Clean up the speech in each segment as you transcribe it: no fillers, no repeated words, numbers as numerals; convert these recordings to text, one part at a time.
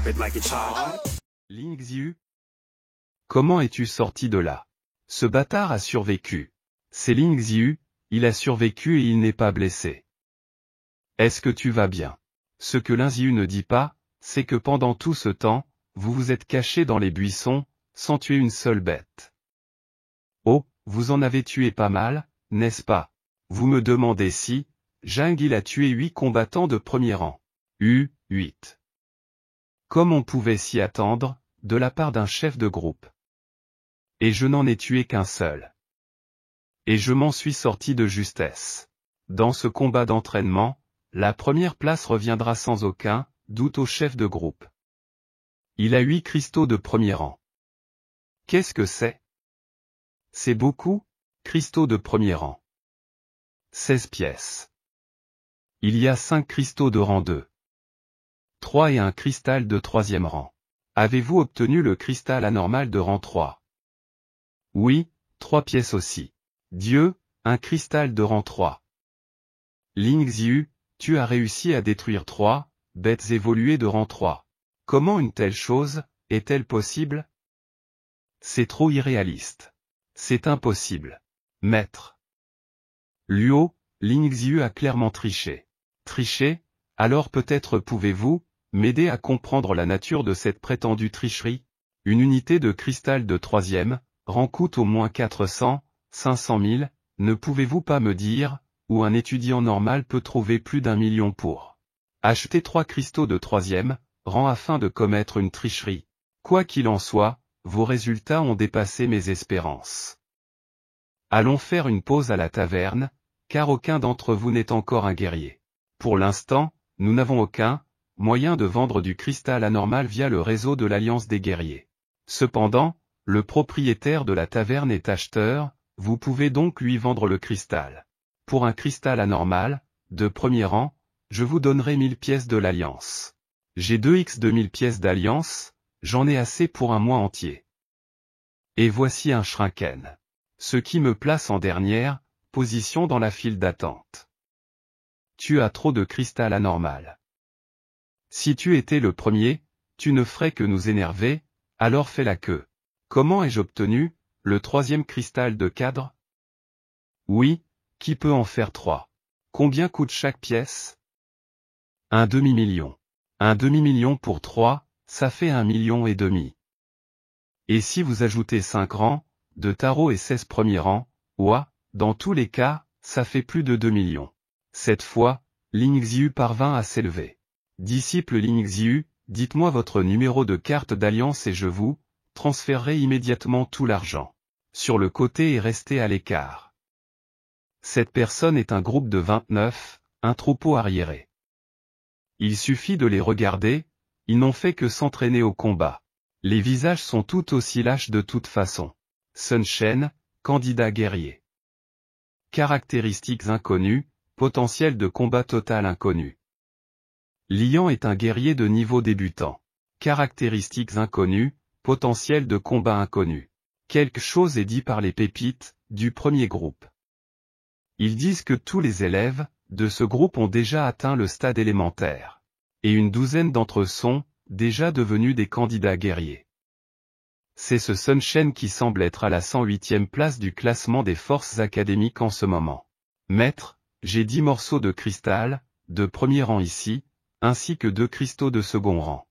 drop it like it's hot. Ling Xiu? Comment es-tu sorti de là? Ce bâtard a survécu. C'est Ling Xiu, il a survécu et il n'est pas blessé. Est-ce que tu vas bien? Ce que Ling Xiu ne dit pas, c'est que pendant tout ce temps, vous vous êtes caché dans les buissons, sans tuer une seule bête. Oh, vous en avez tué pas mal, n'est-ce pas? Vous me demandez si, Zhang il a tué 8 combattants de premier rang. 8. Comme on pouvait s'y attendre, de la part d'un chef de groupe. Et je n'en ai tué qu'un seul. Et je m'en suis sorti de justesse. Dans ce combat d'entraînement, la première place reviendra sans aucun doute au chef de groupe. Il a 8 cristaux de premier rang. Qu'est-ce que c'est? C'est beaucoup, cristaux de premier rang. 16 pièces. Il y a 5 cristaux de rang 2. 3 et un cristal de troisième rang. Avez-vous obtenu le cristal anormal de rang 3? Oui, 3 pièces aussi. Dieu, un cristal de rang 3. Ling Xiu, tu as réussi à détruire 3 bêtes évoluées de rang 3. Comment une telle chose est-elle possible? C'est trop irréaliste. C'est impossible. Maître. Luo, Ling Xiu a clairement triché. Triché? Alors peut-être pouvez-vous m'aider à comprendre la nature de cette prétendue tricherie? Une unité de cristal de troisième rang coûte au moins 400, 500 000, ne pouvez-vous pas me dire où un étudiant normal peut trouver plus d'1 million pour acheter 3 cristaux de troisième rang afin de commettre une tricherie? Quoi qu'il en soit, vos résultats ont dépassé mes espérances. Allons faire une pause à la taverne, car aucun d'entre vous n'est encore un guerrier. Pour l'instant, nous n'avons aucun moyen de vendre du cristal anormal via le réseau de l'Alliance des guerriers. Cependant, le propriétaire de la taverne est acheteur, vous pouvez donc lui vendre le cristal. Pour un cristal anormal, de premier rang, je vous donnerai 1000 pièces de l'Alliance. J'ai 2x de 1000 pièces d'Alliance, j'en ai assez pour un mois entier. Et voici un shrinken. Ce qui me place en dernière position dans la file d'attente. Tu as trop de cristal anormal. Si tu étais le premier, tu ne ferais que nous énerver, alors fais la queue. Comment ai-je obtenu le 3e cristal de cadre? Oui, qui peut en faire 3? Combien coûte chaque pièce? Un demi-million. Un demi-million pour 3, ça fait 1,5 million. Et si vous ajoutez 5 rangs de tarot et 16 premiers rangs, ouah, dans tous les cas, ça fait plus de 2 millions. Cette fois, Ling Xiu parvint à s'élever. Disciple Ling Xiu, dites-moi votre numéro de carte d'alliance et je vous transférerai immédiatement tout l'argent. Sur le côté et restez à l'écart. Cette personne est un groupe de 29, un troupeau arriéré. Il suffit de les regarder, ils n'ont fait que s'entraîner au combat. Les visages sont tout aussi lâches de toute façon. Sun Shen, candidat guerrier. Caractéristiques inconnues, potentiel de combat total inconnu. Lian est un guerrier de niveau débutant. Caractéristiques inconnues, potentiel de combat inconnu. Quelque chose est dit par les pépites du premier groupe. Ils disent que tous les élèves de ce groupe ont déjà atteint le stade élémentaire. Et une douzaine d'entre eux sont déjà devenus des candidats guerriers. C'est ce Sun Shen qui semble être à la 108e place du classement des forces académiques en ce moment. Maître, j'ai 10 morceaux de cristal, de premier rang ici, ainsi que 2 cristaux de second rang.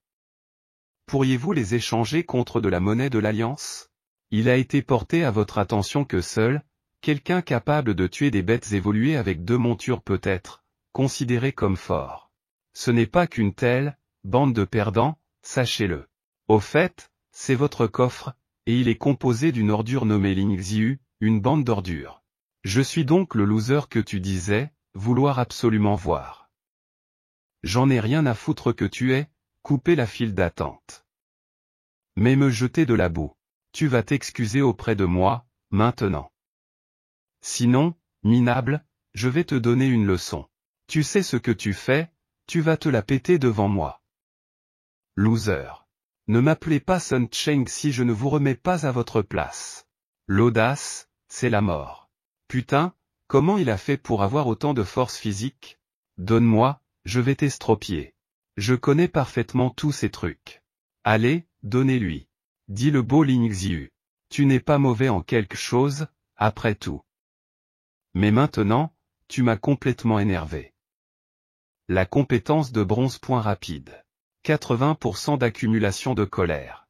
Pourriez-vous les échanger contre de la monnaie de l'Alliance? Il a été porté à votre attention que seul, quelqu'un capable de tuer des bêtes évoluées avec 2 montures peut être considéré comme fort. Ce n'est pas qu'une telle bande de perdants, sachez-le. Au fait, c'est votre coffre, et il est composé d'une ordure nommée Ling Xiu, une bande d'ordures. Je suis donc le loser que tu disais vouloir absolument voir. J'en ai rien à foutre que tu aies coupé la file d'attente. Mais me jeter de la boue. Tu vas t'excuser auprès de moi, maintenant. Sinon, minable, je vais te donner une leçon. Tu sais ce que tu fais, tu vas te la péter devant moi. Loser. Ne m'appelez pas Sun Cheng si je ne vous remets pas à votre place. L'audace, c'est la mort. Putain, comment il a fait pour avoir autant de force physique? Donne-moi, je vais t'estropier. Je connais parfaitement tous ces trucs. Allez, donnez-lui. Dit le beau Ling Xiu. Tu n'es pas mauvais en quelque chose, après tout. Mais maintenant, tu m'as complètement énervé. La compétence de bronze point rapide. 80% d'accumulation de colère.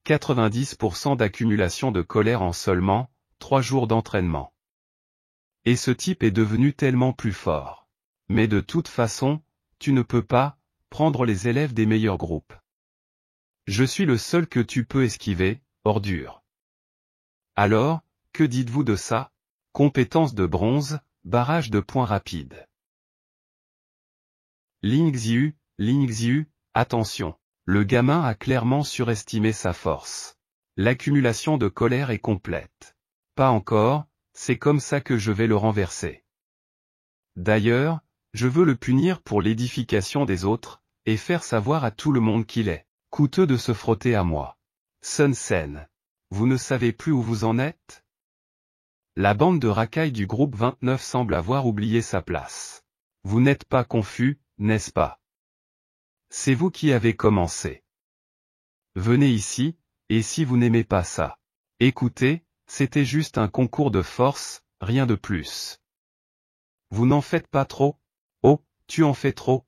90% d'accumulation de colère en seulement 3 jours d'entraînement. Et ce type est devenu tellement plus fort. Mais de toute façon, tu ne peux pas prendre les élèves des meilleurs groupes. Je suis le seul que tu peux esquiver, ordure. Alors, que dites-vous de ça? Compétence de bronze, barrage de points rapides. Ling Xiu, attention. Le gamin a clairement surestimé sa force. L'accumulation de colère est complète. Pas encore, c'est comme ça que je vais le renverser. D'ailleurs, je veux le punir pour l'édification des autres, et faire savoir à tout le monde qu'il est coûteux de se frotter à moi. Sun Sen. Vous ne savez plus où vous en êtes? La bande de racailles du groupe 29 semble avoir oublié sa place. Vous n'êtes pas confus, n'est-ce pas? C'est vous qui avez commencé. Venez ici, et si vous n'aimez pas ça. Écoutez, c'était juste un concours de force, rien de plus. Vous n'en faites pas trop? Oh, tu en fais trop?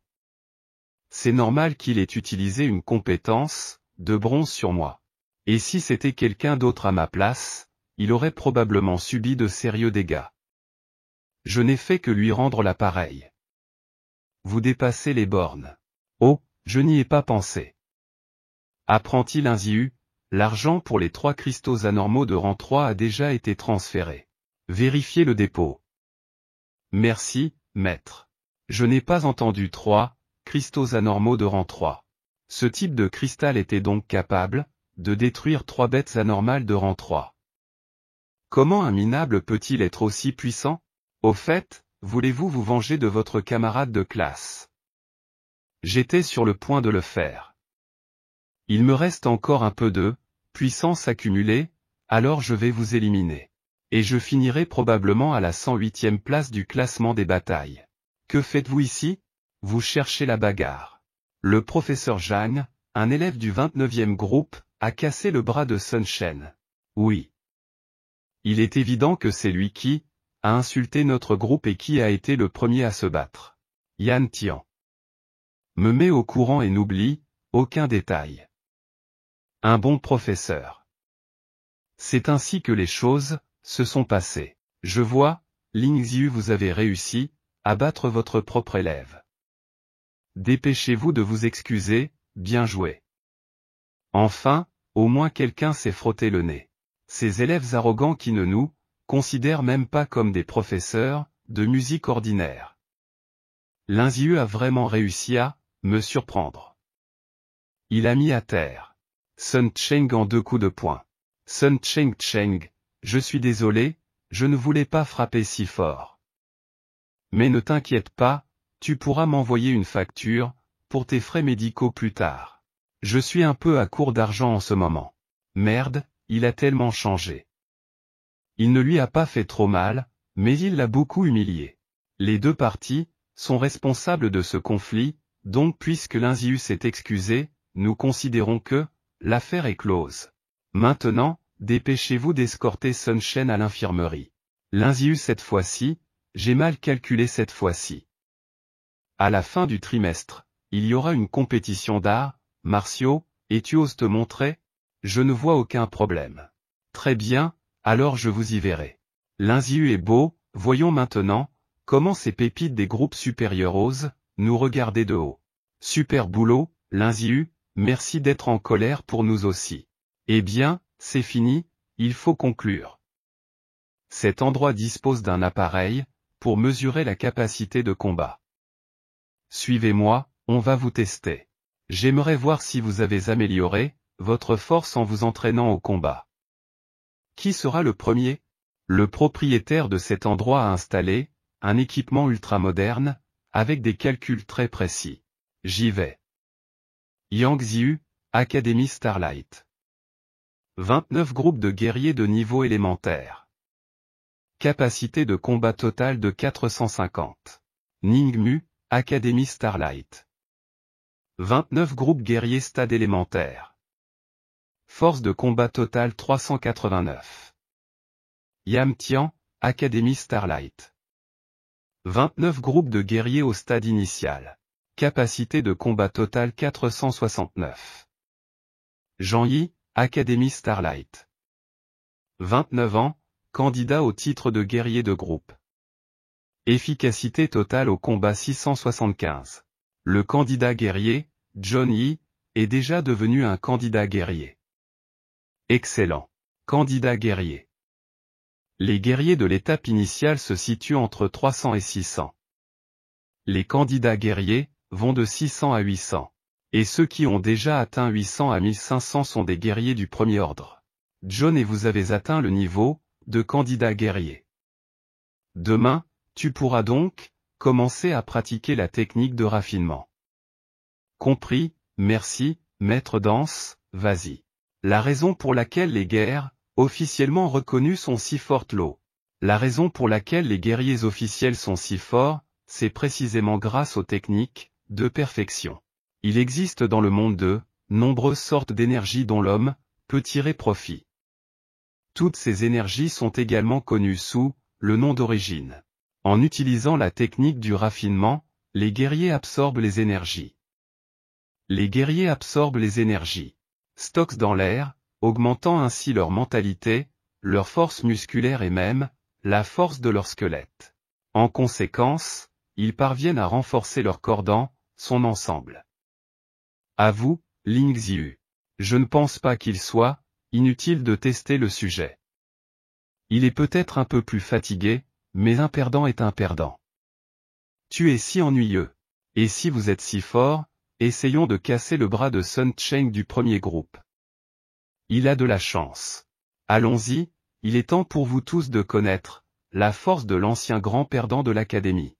C'est normal qu'il ait utilisé une compétence de bronze sur moi. Et si c'était quelqu'un d'autre à ma place, il aurait probablement subi de sérieux dégâts. Je n'ai fait que lui rendre l'appareil. Vous dépassez les bornes. Oh, je n'y ai pas pensé. Apprenti Ling Xiu, l'argent pour les 3 cristaux anormaux de rang 3 a déjà été transféré. Vérifiez le dépôt. Merci, maître. Je n'ai pas entendu 3 cristaux anormaux de rang 3. Ce type de cristal était donc capable de détruire 3 bêtes anormales de rang 3. Comment un minable peut-il être aussi puissant? Au fait, voulez-vous vous venger de votre camarade de classe? J'étais sur le point de le faire. Il me reste encore un peu de puissance accumulée, alors je vais vous éliminer. Et je finirai probablement à la 108e place du classement des batailles. Que faites-vous ici? Vous cherchez la bagarre. Le professeur Zhang, un élève du 29e groupe, a cassé le bras de Sun Shen. Oui. Il est évident que c'est lui qui a insulté notre groupe et qui a été le premier à se battre. Yan Tian. Me met au courant et n'oublie aucun détail. Un bon professeur. C'est ainsi que les choses se sont passées. Je vois, Ling Xiu, vous avez réussi à battre votre propre élève. Dépêchez-vous de vous excuser, bien joué. Enfin, au moins quelqu'un s'est frotté le nez. Ces élèves arrogants qui ne nous considèrent même pas comme des professeurs de musique ordinaire. Ling Xiu a vraiment réussi à me surprendre. Il a mis à terre Sun Cheng en 2 coups de poing. Sun Cheng, je suis désolé, je ne voulais pas frapper si fort. Mais ne t'inquiète pas, tu pourras m'envoyer une facture pour tes frais médicaux plus tard. Je suis un peu à court d'argent en ce moment. Merde, il a tellement changé. Il ne lui a pas fait trop mal, mais il l'a beaucoup humilié. Les 2 parties sont responsables de ce conflit, donc puisque Ling Xiu s'est excusé, nous considérons que l'affaire est close. Maintenant, dépêchez-vous d'escorter Sun Shen à l'infirmerie. Ling Xiu, cette fois-ci, j'ai mal calculé cette fois-ci. À la fin du trimestre, il y aura une compétition d'arts martiaux, et tu oses te montrer? Je ne vois aucun problème. Très bien, alors je vous y verrai. Ling Xiu est beau, voyons maintenant comment ces pépites des groupes supérieurs osent nous regarder de haut. Super boulot, Ling Xiu, merci d'être en colère pour nous aussi. Eh bien, c'est fini, il faut conclure. Cet endroit dispose d'un appareil pour mesurer la capacité de combat. Suivez-moi, on va vous tester. J'aimerais voir si vous avez amélioré votre force en vous entraînant au combat. Qui sera le premier? Le propriétaire de cet endroit a installé un équipement ultramoderne, avec des calculs très précis. J'y vais. Yang Xiu, Académie Starlight. 29 groupes de guerriers de niveau élémentaire. Capacité de combat totale de 450. Ningmu, Académie Starlight. 29 groupes guerriers stade élémentaire. Force de combat totale 389. Yamtian, Académie Starlight. 29 groupes de guerriers au stade initial. Capacité de combat totale 469. Jean-Yi, Académie Starlight. 29 ans, candidat au titre de guerrier de groupe. Efficacité totale au combat 675. Le candidat guerrier, John Yi, est déjà devenu un candidat guerrier. Excellent. Candidat guerrier. Les guerriers de l'étape initiale se situent entre 300 et 600. Les candidats guerriers vont de 600 à 800. Et ceux qui ont déjà atteint 800 à 1500 sont des guerriers du premier ordre. John et vous avez atteint le niveau de candidat guerrier. Demain, tu pourras donc commencer à pratiquer la technique de raffinement. Compris, merci, maître Danse, vas-y. La raison pour laquelle les guerres officiellement reconnues sont si fortes l'eau. La raison pour laquelle les guerriers officiels sont si forts, c'est précisément grâce aux techniques de perfection. Il existe dans le monde de nombreuses sortes d'énergies dont l'homme peut tirer profit. Toutes ces énergies sont également connues sous le nom d'origine. En utilisant la technique du raffinement, les guerriers absorbent les énergies. Les guerriers absorbent les énergies, stockent dans l'air, augmentant ainsi leur mentalité, leur force musculaire et même la force de leur squelette. En conséquence, ils parviennent à renforcer leur corps dans son ensemble. À vous, Ling Xiu. Je ne pense pas qu'il soit inutile de tester le sujet. Il est peut-être un peu plus fatigué, mais un perdant est un perdant. Tu es si ennuyeux. Et si vous êtes si fort, essayons de casser le bras de Sun Cheng du premier groupe. Il a de la chance. Allons-y, il est temps pour vous tous de connaître la force de l'ancien grand perdant de l'académie.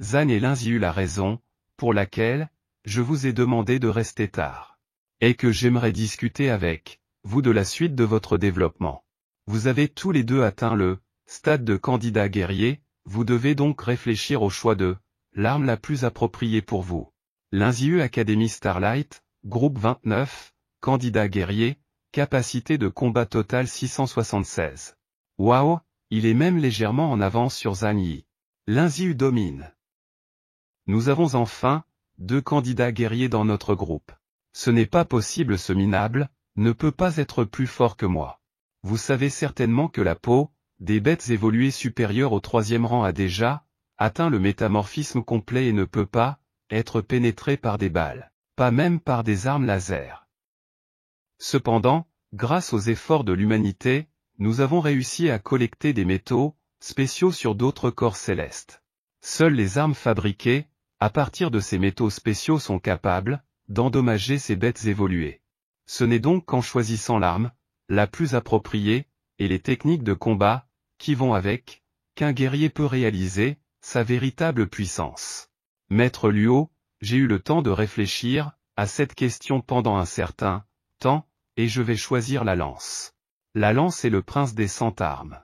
Zhang et Lin Xiu la raison pour laquelle je vous ai demandé de rester tard. Et que j'aimerais discuter avec vous de la suite de votre développement. Vous avez tous les deux atteint le stade de candidat guerrier, vous devez donc réfléchir au choix de l'arme la plus appropriée pour vous. Lin Xiu Académie Starlight, groupe 29, candidat guerrier, capacité de combat totale 676. Waouh, il est même légèrement en avance sur Zhang Yi. Lin Xiu domine. Nous avons enfin 2 candidats guerriers dans notre groupe. Ce n'est pas possible, ce minable ne peut pas être plus fort que moi. Vous savez certainement que la peau des bêtes évoluées supérieures au 3e rang a déjà atteint le métamorphisme complet et ne peut pas être pénétrée par des balles, pas même par des armes laser. Cependant, grâce aux efforts de l'humanité, nous avons réussi à collecter des métaux spéciaux sur d'autres corps célestes. Seules les armes fabriquées à partir de ces métaux spéciaux sont capables d'endommager ces bêtes évoluées. Ce n'est donc qu'en choisissant l'arme la plus appropriée et les techniques de combat qui vont avec qu'un guerrier peut réaliser sa véritable puissance. Maître Luo, j'ai eu le temps de réfléchir à cette question pendant un certain temps, et je vais choisir la lance. La lance est le prince des 100 armes.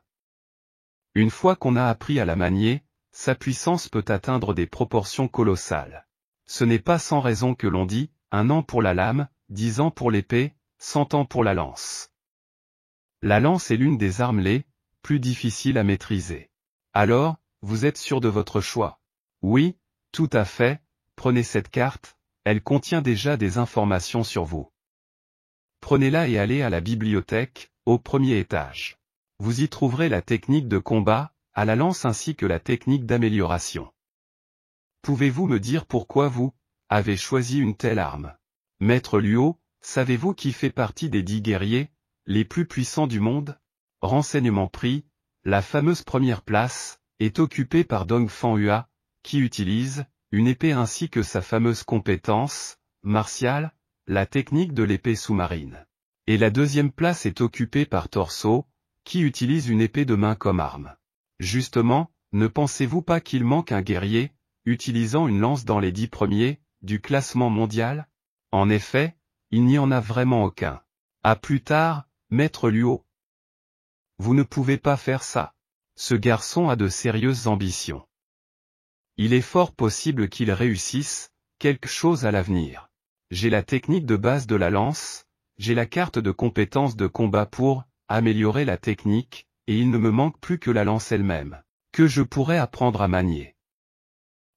Une fois qu'on a appris à la manier, sa puissance peut atteindre des proportions colossales. Ce n'est pas sans raison que l'on dit 1 an pour la lame, 10 ans pour l'épée, 100 ans pour la lance. La lance est l'une des armes les plus difficiles à maîtriser. Alors, vous êtes sûr de votre choix? Oui, tout à fait, prenez cette carte, elle contient déjà des informations sur vous. Prenez-la et allez à la bibliothèque, au premier étage. Vous y trouverez la technique de combat à la lance ainsi que la technique d'amélioration. Pouvez-vous me dire pourquoi vous avez choisi une telle arme? Maître Luo, savez-vous qui fait partie des 10 guerriers les plus puissants du monde? Renseignement pris, la fameuse première place est occupée par Dongfang Hua, qui utilise une épée ainsi que sa fameuse compétence martiale, la technique de l'épée sous-marine. Et la deuxième place est occupée par Torso, qui utilise une épée de main comme arme. Justement, ne pensez-vous pas qu'il manque un guerrier utilisant une lance dans les 10 premiers du classement mondial? En effet, il n'y en a vraiment aucun. À plus tard, Maître Luo. Vous ne pouvez pas faire ça. Ce garçon a de sérieuses ambitions. Il est fort possible qu'il réussisse quelque chose à l'avenir. J'ai la technique de base de la lance, j'ai la carte de compétences de combat pour améliorer la technique, et il ne me manque plus que la lance elle-même, que je pourrais apprendre à manier.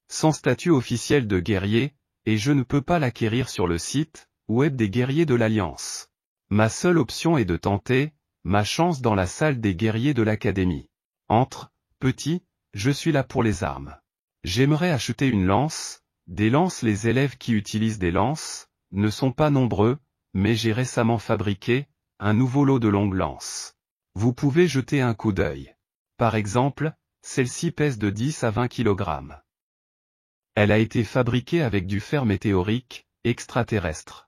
Sans statut officiel de guerrier, et je ne peux pas l'acquérir sur le site web des guerriers de l'Alliance. Ma seule option est de tenter ma chance dans la salle des guerriers de l'Académie. Entre, petit, je suis là pour les armes. J'aimerais acheter une lance, des lances. Les élèves qui utilisent des lances ne sont pas nombreux, mais j'ai récemment fabriqué un nouveau lot de longues lances. Vous pouvez jeter un coup d'œil. Par exemple, celle-ci pèse de 10 à 20 kg. Elle a été fabriquée avec du fer météorique, extraterrestre.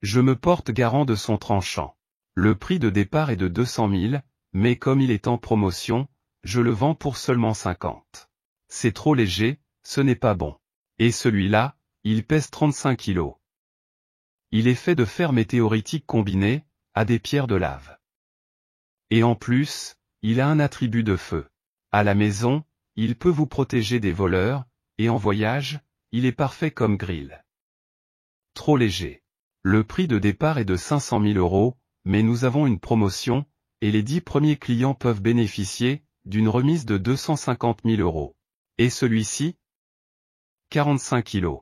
Je me porte garant de son tranchant. Le prix de départ est de 200 000, mais comme il est en promotion, je le vends pour seulement 50. C'est trop léger, ce n'est pas bon. Et celui-là, il pèse 35 kg. Il est fait de fer météoritique combiné à des pierres de lave. Et en plus, il a un attribut de feu. À la maison, il peut vous protéger des voleurs, et en voyage, il est parfait comme grill. Trop léger. Le prix de départ est de 500 000 €, mais nous avons une promotion, et les 10 premiers clients peuvent bénéficier d'une remise de 250 000 €. Et celui-ci? 45 kg.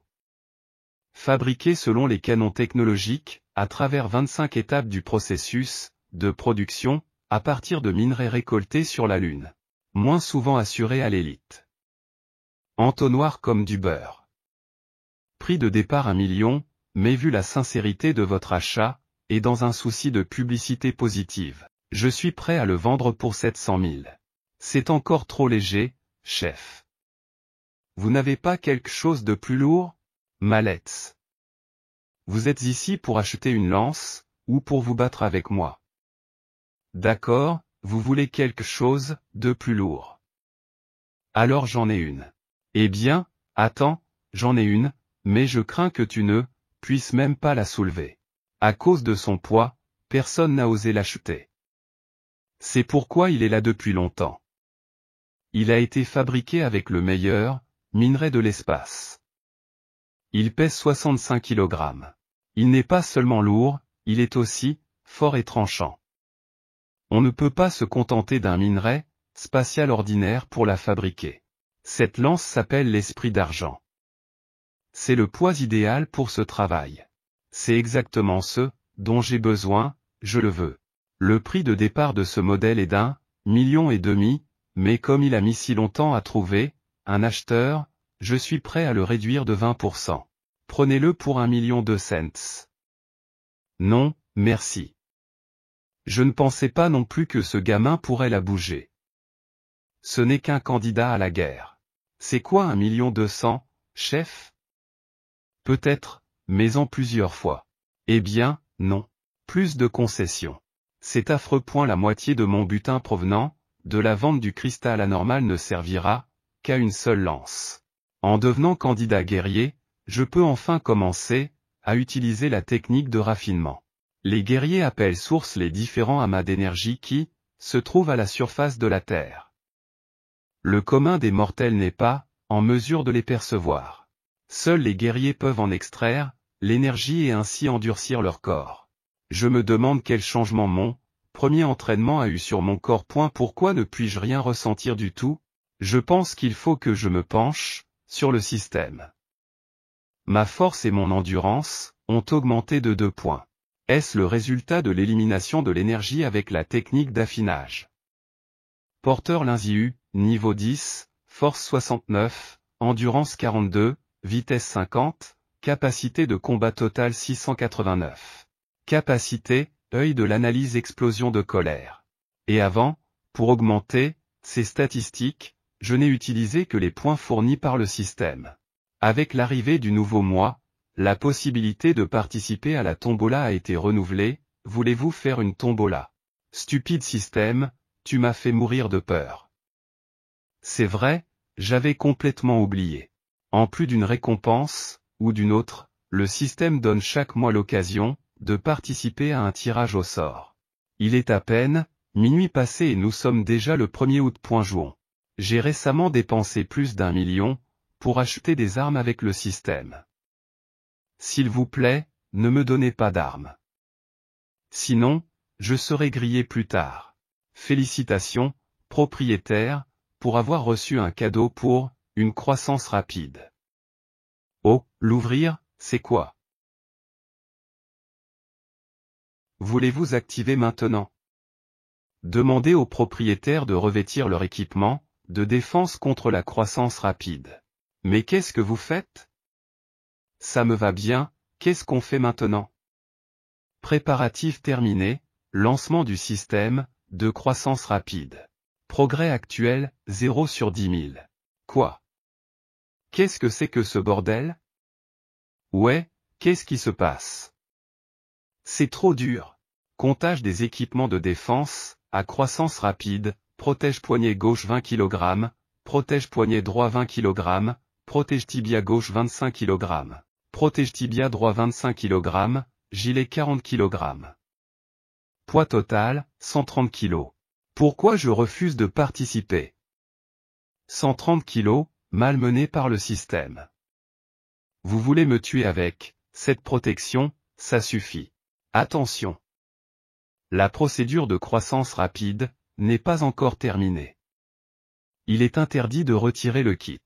Fabriqué selon les canons technologiques, à travers 25 étapes du processus de production, à partir de minerais récoltés sur la Lune. Moins souvent assuré à l'élite. Entonnoir comme du beurre. Prix de départ 1 million, mais vu la sincérité de votre achat, et dans un souci de publicité positive, je suis prêt à le vendre pour 700 000. C'est encore trop léger, chef. Vous n'avez pas quelque chose de plus lourd? Mallets. Vous êtes ici pour acheter une lance, ou pour vous battre avec moi? D'accord, vous voulez quelque chose de plus lourd. Alors j'en ai une. Eh bien, attends, j'en ai une, mais je crains que tu ne puisses même pas la soulever. À cause de son poids, personne n'a osé l'acheter. C'est pourquoi il est là depuis longtemps. Il a été fabriqué avec le meilleur minerai de l'espace. Il pèse 65 kg. Il n'est pas seulement lourd, il est aussi fort et tranchant. On ne peut pas se contenter d'un minerai spatial ordinaire pour la fabriquer. Cette lance s'appelle l'esprit d'argent. C'est le poids idéal pour ce travail. C'est exactement ce dont j'ai besoin, je le veux. Le prix de départ de ce modèle est d'1,5 million, mais comme il a mis si longtemps à trouver un acheteur, je suis prêt à le réduire de 20%. Prenez-le pour 1 200 000 $. Non, merci. Je ne pensais pas non plus que ce gamin pourrait la bouger. Ce n'est qu'un candidat à la guerre. C'est quoi 1 200 000, chef? Peut-être, mais en plusieurs fois. Eh bien, non. Plus de concessions. C'est affreux. La moitié de mon butin provenant de la vente du cristal anormal ne servira qu'à une seule lance. En devenant candidat guerrier, je peux enfin commencer à utiliser la technique de raffinement. Les guerriers appellent source les différents amas d'énergie qui se trouvent à la surface de la Terre. Le commun des mortels n'est pas en mesure de les percevoir. Seuls les guerriers peuvent en extraire l'énergie et ainsi endurcir leur corps. Je me demande quel changement mon premier entraînement a eu sur mon corps. Pourquoi ne puis-je rien ressentir du tout? Je pense qu'il faut que je me penche sur le système. Ma force et mon endurance ont augmenté de 2 points. Est-ce le résultat de l'élimination de l'énergie avec la technique d'affinage? Porteur Linziu, niveau 10, force 69, endurance 42, vitesse 50, capacité de combat totale 689. Capacité, œil de l'analyse explosion de colère. Et avant, pour augmenter ces statistiques, je n'ai utilisé que les points fournis par le système. Avec l'arrivée du nouveau mois, la possibilité de participer à la tombola a été renouvelée. Voulez-vous faire une tombola? Stupide système, tu m'as fait mourir de peur. C'est vrai, j'avais complètement oublié. En plus d'une récompense, ou d'une autre, le système donne chaque mois l'occasion de participer à un tirage au sort. Il est à peine minuit passé et nous sommes déjà le 1er août. Jouons. J'ai récemment dépensé plus d'1 million pour acheter des armes avec le système. S'il vous plaît, ne me donnez pas d'armes. Sinon, je serai grillé plus tard. Félicitations, propriétaire, pour avoir reçu un cadeau pour une croissance rapide. Oh, l'ouvrir, c'est quoi? Voulez-vous activer maintenant? Demandez aux propriétaires de revêtir leur équipement de défense contre la croissance rapide. Mais qu'est-ce que vous faites? Ça me va bien, qu'est-ce qu'on fait maintenant? Préparatifs terminés, lancement du système de croissance rapide. Progrès actuel, 0 sur 10 000. Quoi? Qu'est-ce que c'est que ce bordel? Ouais, qu'est-ce qui se passe? C'est trop dur. Comptage des équipements de défense, à croissance rapide, protège poignet gauche 20 kg, protège poignet droit 20 kg, protège tibia gauche 25 kg, protège tibia droit 25 kg, gilet 40 kg. Poids total, 130 kg. Pourquoi je refuse de participer? 130 kg, malmené par le système. Vous voulez me tuer avec cette protection, ça suffit. Attention. La procédure de croissance rapide n'est pas encore terminée. Il est interdit de retirer le kit.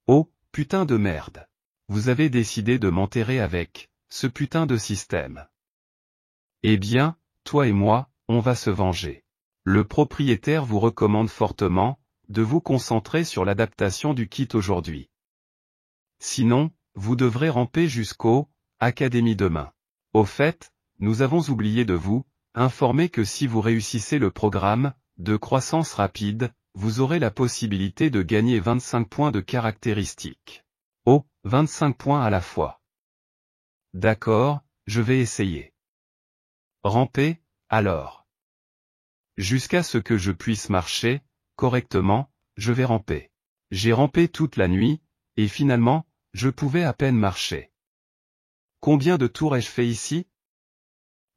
Oh, putain de merde. Vous avez décidé de m'enterrer avec ce putain de système. Eh bien, toi et moi, on va se venger. Le propriétaire vous recommande fortement de vous concentrer sur l'adaptation du kit aujourd'hui. Sinon, vous devrez ramper jusqu'au Académie demain. Au fait, nous avons oublié de vous informer que si vous réussissez le programme de croissance rapide, vous aurez la possibilité de gagner 25 points de caractéristiques. Oh, 25 points à la fois. D'accord, je vais essayer. Ramper, alors. Jusqu'à ce que je puisse marcher correctement, je vais ramper. J'ai rampé toute la nuit, et finalement, je pouvais à peine marcher. Combien de tours ai-je fait ici?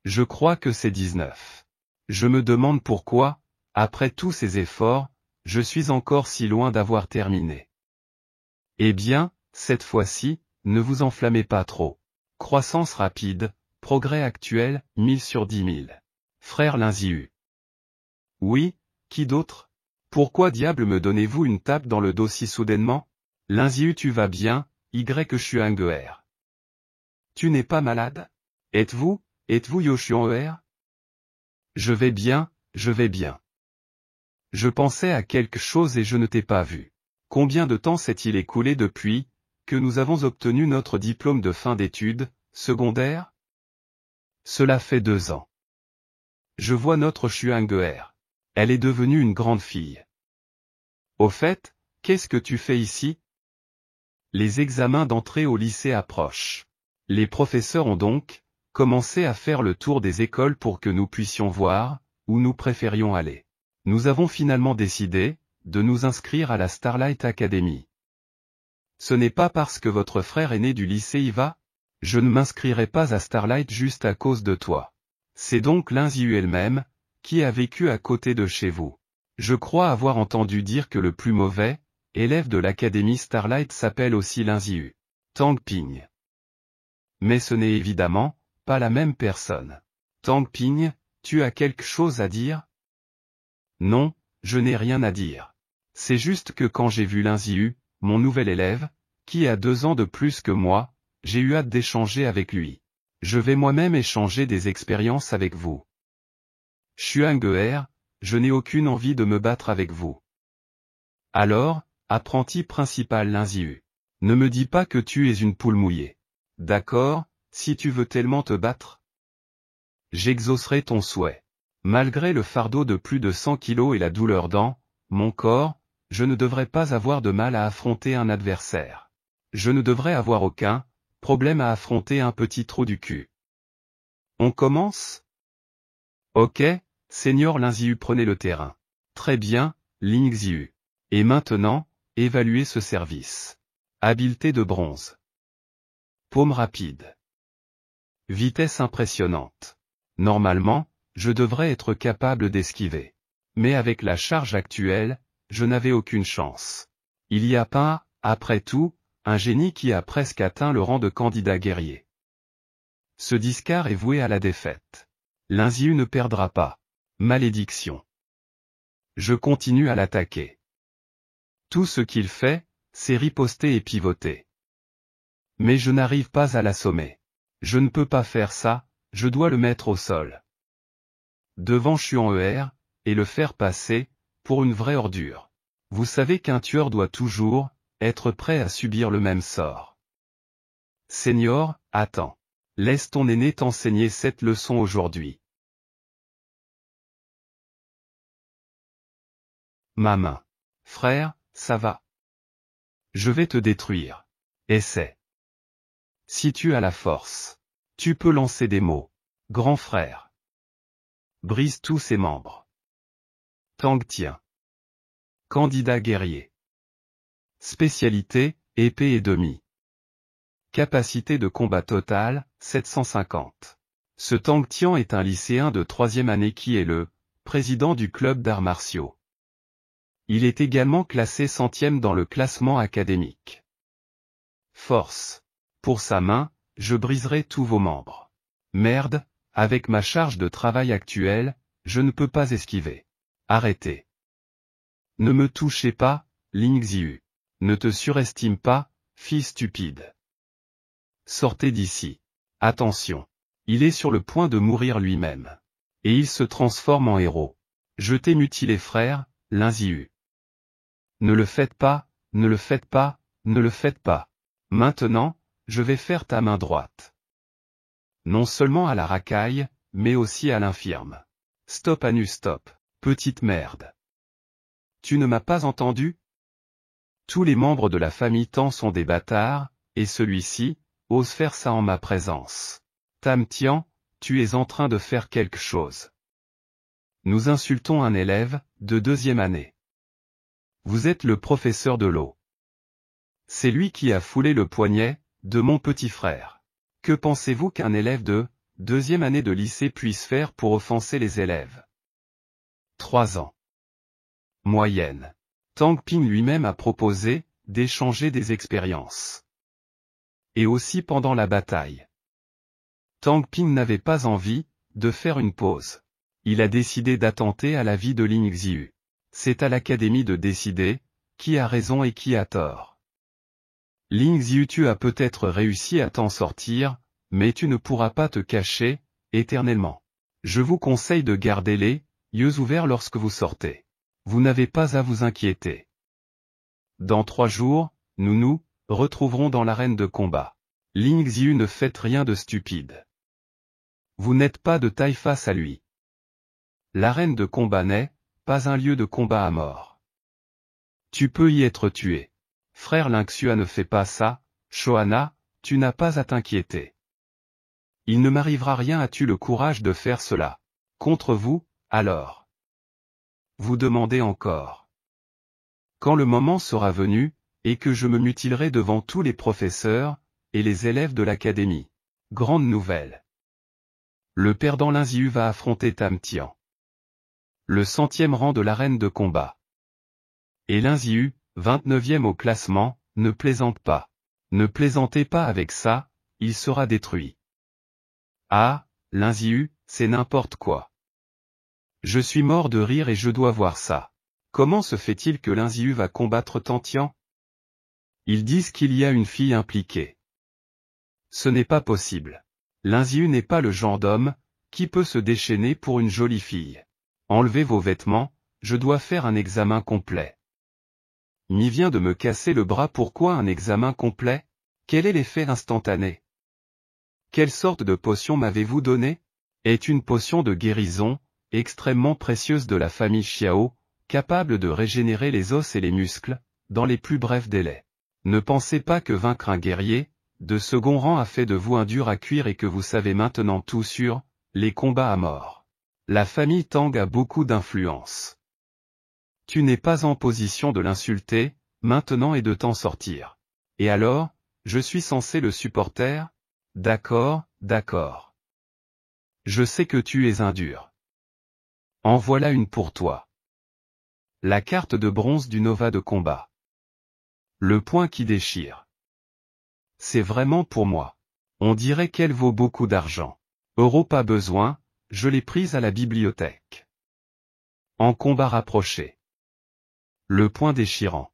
Je crois que c'est 19. Je me demande pourquoi, après tous ces efforts, je suis encore si loin d'avoir terminé. Eh bien, cette fois-ci, ne vous enflammez pas trop. Croissance rapide, progrès actuel, 1000 sur 10 000. Frère Linziu. Oui, qui d'autre? Pourquoi diable me donnez-vous une tape dans le dos si soudainement? Linziu, tu vas bien, Yxuanger. Tu n'es pas malade? Êtes-vous Yoshuanger? Je vais bien, je vais bien. Je pensais à quelque chose et je ne t'ai pas vu. Combien de temps s'est-il écoulé depuis que nous avons obtenu notre diplôme de fin d'études secondaires? Cela fait 2 ans. Je vois notre Shuanger. Elle est devenue une grande fille. Au fait, qu'est-ce que tu fais ici? Les examens d'entrée au lycée approchent. Les professeurs ont donc commencé à faire le tour des écoles pour que nous puissions voir où nous préférions aller. Nous avons finalement décidé de nous inscrire à la Starlight Academy. Ce n'est pas parce que votre frère aîné du lycée y va? Je ne m'inscrirai pas à Starlight juste à cause de toi. C'est donc Linziu elle-même qui a vécu à côté de chez vous. Je crois avoir entendu dire que le plus mauvais élève de l'Académie Starlight s'appelle aussi Linziu. Tang Ping. Mais ce n'est évidemment pas la même personne. Tang Ping, tu as quelque chose à dire? Non, je n'ai rien à dire. C'est juste que quand j'ai vu Linziu, mon nouvel élève, qui a 2 ans de plus que moi, j'ai eu hâte d'échanger avec lui. Je vais moi-même échanger des expériences avec vous. Shuanger, je n'ai aucune envie de me battre avec vous. Alors, apprenti principal Linziu, ne me dis pas que tu es une poule mouillée. D'accord, si tu veux tellement te battre. J'exaucerai ton souhait. Malgré le fardeau de plus de 100 kilos et la douleur dans mon corps, je ne devrais pas avoir de mal à affronter un adversaire. Je ne devrais avoir aucun problème à affronter un petit trou du cul. On commence? Ok, Seigneur Linziu, prenez le terrain. Très bien, Linziu. Et maintenant, évaluez ce service. Habileté de bronze. Paume rapide. Vitesse impressionnante. Normalement, je devrais être capable d'esquiver. Mais avec la charge actuelle, je n'avais aucune chance. Il y a pas, après tout, un génie qui a presque atteint le rang de candidat guerrier. Ce discar est voué à la défaite. Linziu ne perdra pas. Malédiction. Je continue à l'attaquer. Tout ce qu'il fait, c'est riposter et pivoter. Mais je n'arrive pas à l'assommer. Je ne peux pas faire ça, je dois le mettre au sol. Devant Chuan Er, et le faire passer, pour une vraie ordure. Vous savez qu'un tueur doit toujours, être prêt à subir le même sort. Seigneur, attends. Laisse ton aîné t'enseigner cette leçon aujourd'hui. Ma main. Frère, ça va. Je vais te détruire. Essaie. Si tu as la force, tu peux lancer des mots. Grand frère. Brise tous ses membres. Tang Tien. Candidat guerrier. Spécialité, épée et demi. Capacité de combat totale, 750. Ce Tang Tian est un lycéen de 3e année qui est le président du club d'arts martiaux. Il est également classé 100e dans le classement académique. Force. Pour sa main, je briserai tous vos membres. Merde, avec ma charge de travail actuelle, je ne peux pas esquiver. Arrêtez. Ne me touchez pas, Ling Ziyu. Ne te surestime pas, fille stupide. Sortez d'ici. Attention. Il est sur le point de mourir lui-même. Et il se transforme en héros. Je t'ai mutilé frère, Lin Ziyu. Ne le faites pas, ne le faites pas, ne le faites pas. Maintenant, je vais faire ta main droite. Non seulement à la racaille, mais aussi à l'infirme. Stop Anu stop, petite merde. Tu ne m'as pas entendu? Tous les membres de la famille Tan sont des bâtards, et celui-ci, ose faire ça en ma présence. Tam Tian, tu es en train de faire quelque chose. Nous insultons un élève, de 2e année. Vous êtes le professeur de l'eau. C'est lui qui a foulé le poignet, de mon petit frère. Que pensez-vous qu'un élève de 2e année de lycée puisse faire pour offenser les élèves? 3 ans. Moyenne. Tang Ping lui-même a proposé, d'échanger des expériences. Et aussi pendant la bataille. Tang Ping n'avait pas envie, de faire une pause. Il a décidé d'attenter à la vie de Ling Ziyu. C'est à l'académie de décider, qui a raison et qui a tort. Ling Ziyu, tu as peut-être réussi à t'en sortir, mais tu ne pourras pas te cacher, éternellement. Je vous conseille de garder les yeux ouverts lorsque vous sortez. Vous n'avez pas à vous inquiéter. Dans 3 jours, nous nous retrouverons dans l'arène de combat. Ling Ziyu, ne faites rien de stupide. Vous n'êtes pas de taille face à lui. L'arène de combat n'est pas un lieu de combat à mort. Tu peux y être tué. Frère Lingxua, ne fais pas ça, Shohana, tu n'as pas à t'inquiéter. Il ne m'arrivera rien. As-tu le courage de faire cela? Contre vous, alors? Vous demandez encore. Quand le moment sera venu, et que je me mutilerai devant tous les professeurs, et les élèves de l'académie. Grande nouvelle. Le perdant Lin Ziyu va affronter Tam Tian. Le 100e rang de l'arène de combat. Et Lin Ziyu, 29e au classement, ne plaisante pas. Ne plaisantez pas avec ça, il sera détruit. Ah, Lin Ziyu, c'est n'importe quoi. Je suis mort de rire et je dois voir ça. Comment se fait-il que Lin Ziyu va combattre Tam Tian? Ils disent qu'il y a une fille impliquée. Ce n'est pas possible. Lin Ziyu n'est pas le genre d'homme qui peut se déchaîner pour une jolie fille. Enlevez vos vêtements, je dois faire un examen complet. Mi vient de me casser le bras. Pourquoi un examen complet? Quel est l'effet instantané? Quelle sorte de potion m'avez-vous donné? Est une potion de guérison, extrêmement précieuse de la famille Xiao, capable de régénérer les os et les muscles, dans les plus brefs délais. Ne pensez pas que vaincre un guerrier de second rang a fait de vous un dur à cuire et que vous savez maintenant tout sur les combats à mort. La famille Tang a beaucoup d'influence. Tu n'es pas en position de l'insulter, maintenant, et de t'en sortir. Et alors, je suis censé le supporter? D'accord, d'accord. Je sais que tu es un dur. En voilà une pour toi. La carte de bronze du Nova de combat. Le point qui déchire. C'est vraiment pour moi. On dirait qu'elle vaut beaucoup d'argent. Euro pas besoin, je l'ai prise à la bibliothèque. En combat rapproché. Le point déchirant.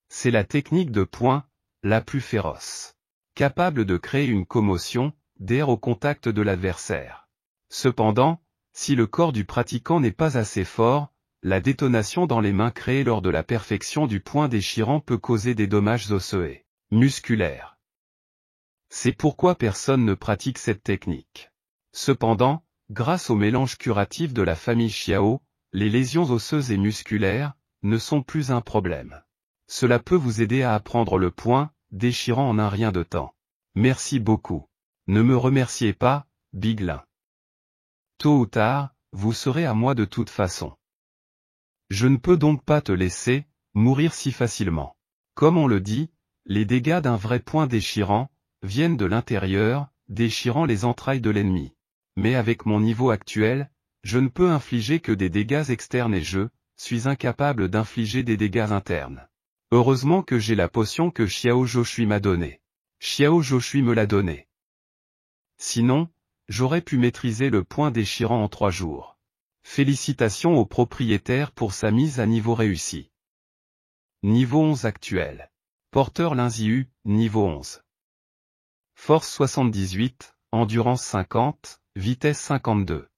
C'est la technique de point, la plus féroce. Capable de créer une commotion, d'air au contact de l'adversaire. Cependant, si le corps du pratiquant n'est pas assez fort, la détonation dans les mains créée lors de la perfection du point déchirant peut causer des dommages osseux et musculaires. C'est pourquoi personne ne pratique cette technique. Cependant, grâce au mélange curatif de la famille Xiao, les lésions osseuses et musculaires ne sont plus un problème. Cela peut vous aider à apprendre le point déchirant en un rien de temps. Merci beaucoup. Ne me remerciez pas, Biglin. Tôt ou tard, vous serez à moi de toute façon. Je ne peux donc pas te laisser mourir si facilement. Comme on le dit, les dégâts d'un vrai point déchirant viennent de l'intérieur, déchirant les entrailles de l'ennemi. Mais avec mon niveau actuel, je ne peux infliger que des dégâts externes et je suis incapable d'infliger des dégâts internes. Heureusement que j'ai la potion que Xiao Zhoushui m'a donnée. Xiao Zhoushui me l'a donnée. Sinon, j'aurais pu maîtriser le point déchirant en 3 jours. Félicitations au propriétaire pour sa mise à niveau réussi. Niveau 11 actuel. Porteur Linziu, niveau 11. Force 78, endurance 50, vitesse 52.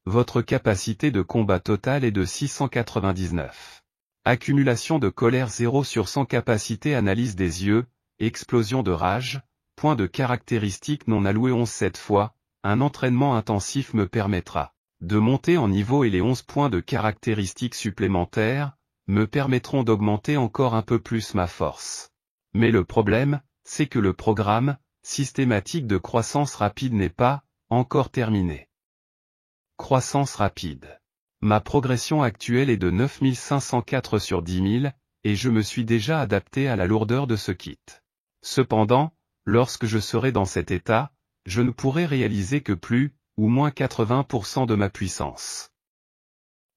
Votre capacité de combat totale est de 699. Accumulation de colère 0 sur 100. Capacité analyse des yeux, explosion de rage, point de caractéristiques non alloué 11. Cette fois, un entraînement intensif me permettra de monter en niveau et les 11 points de caractéristiques supplémentaires me permettront d'augmenter encore un peu plus ma force. Mais le problème, c'est que le programme systématique de croissance rapide n'est pas encore terminé. Croissance rapide. Ma progression actuelle est de 9504 sur 10 000, et je me suis déjà adapté à la lourdeur de ce kit. Cependant, lorsque je serai dans cet état, je ne pourrai réaliser que plus ou moins 80% de ma puissance.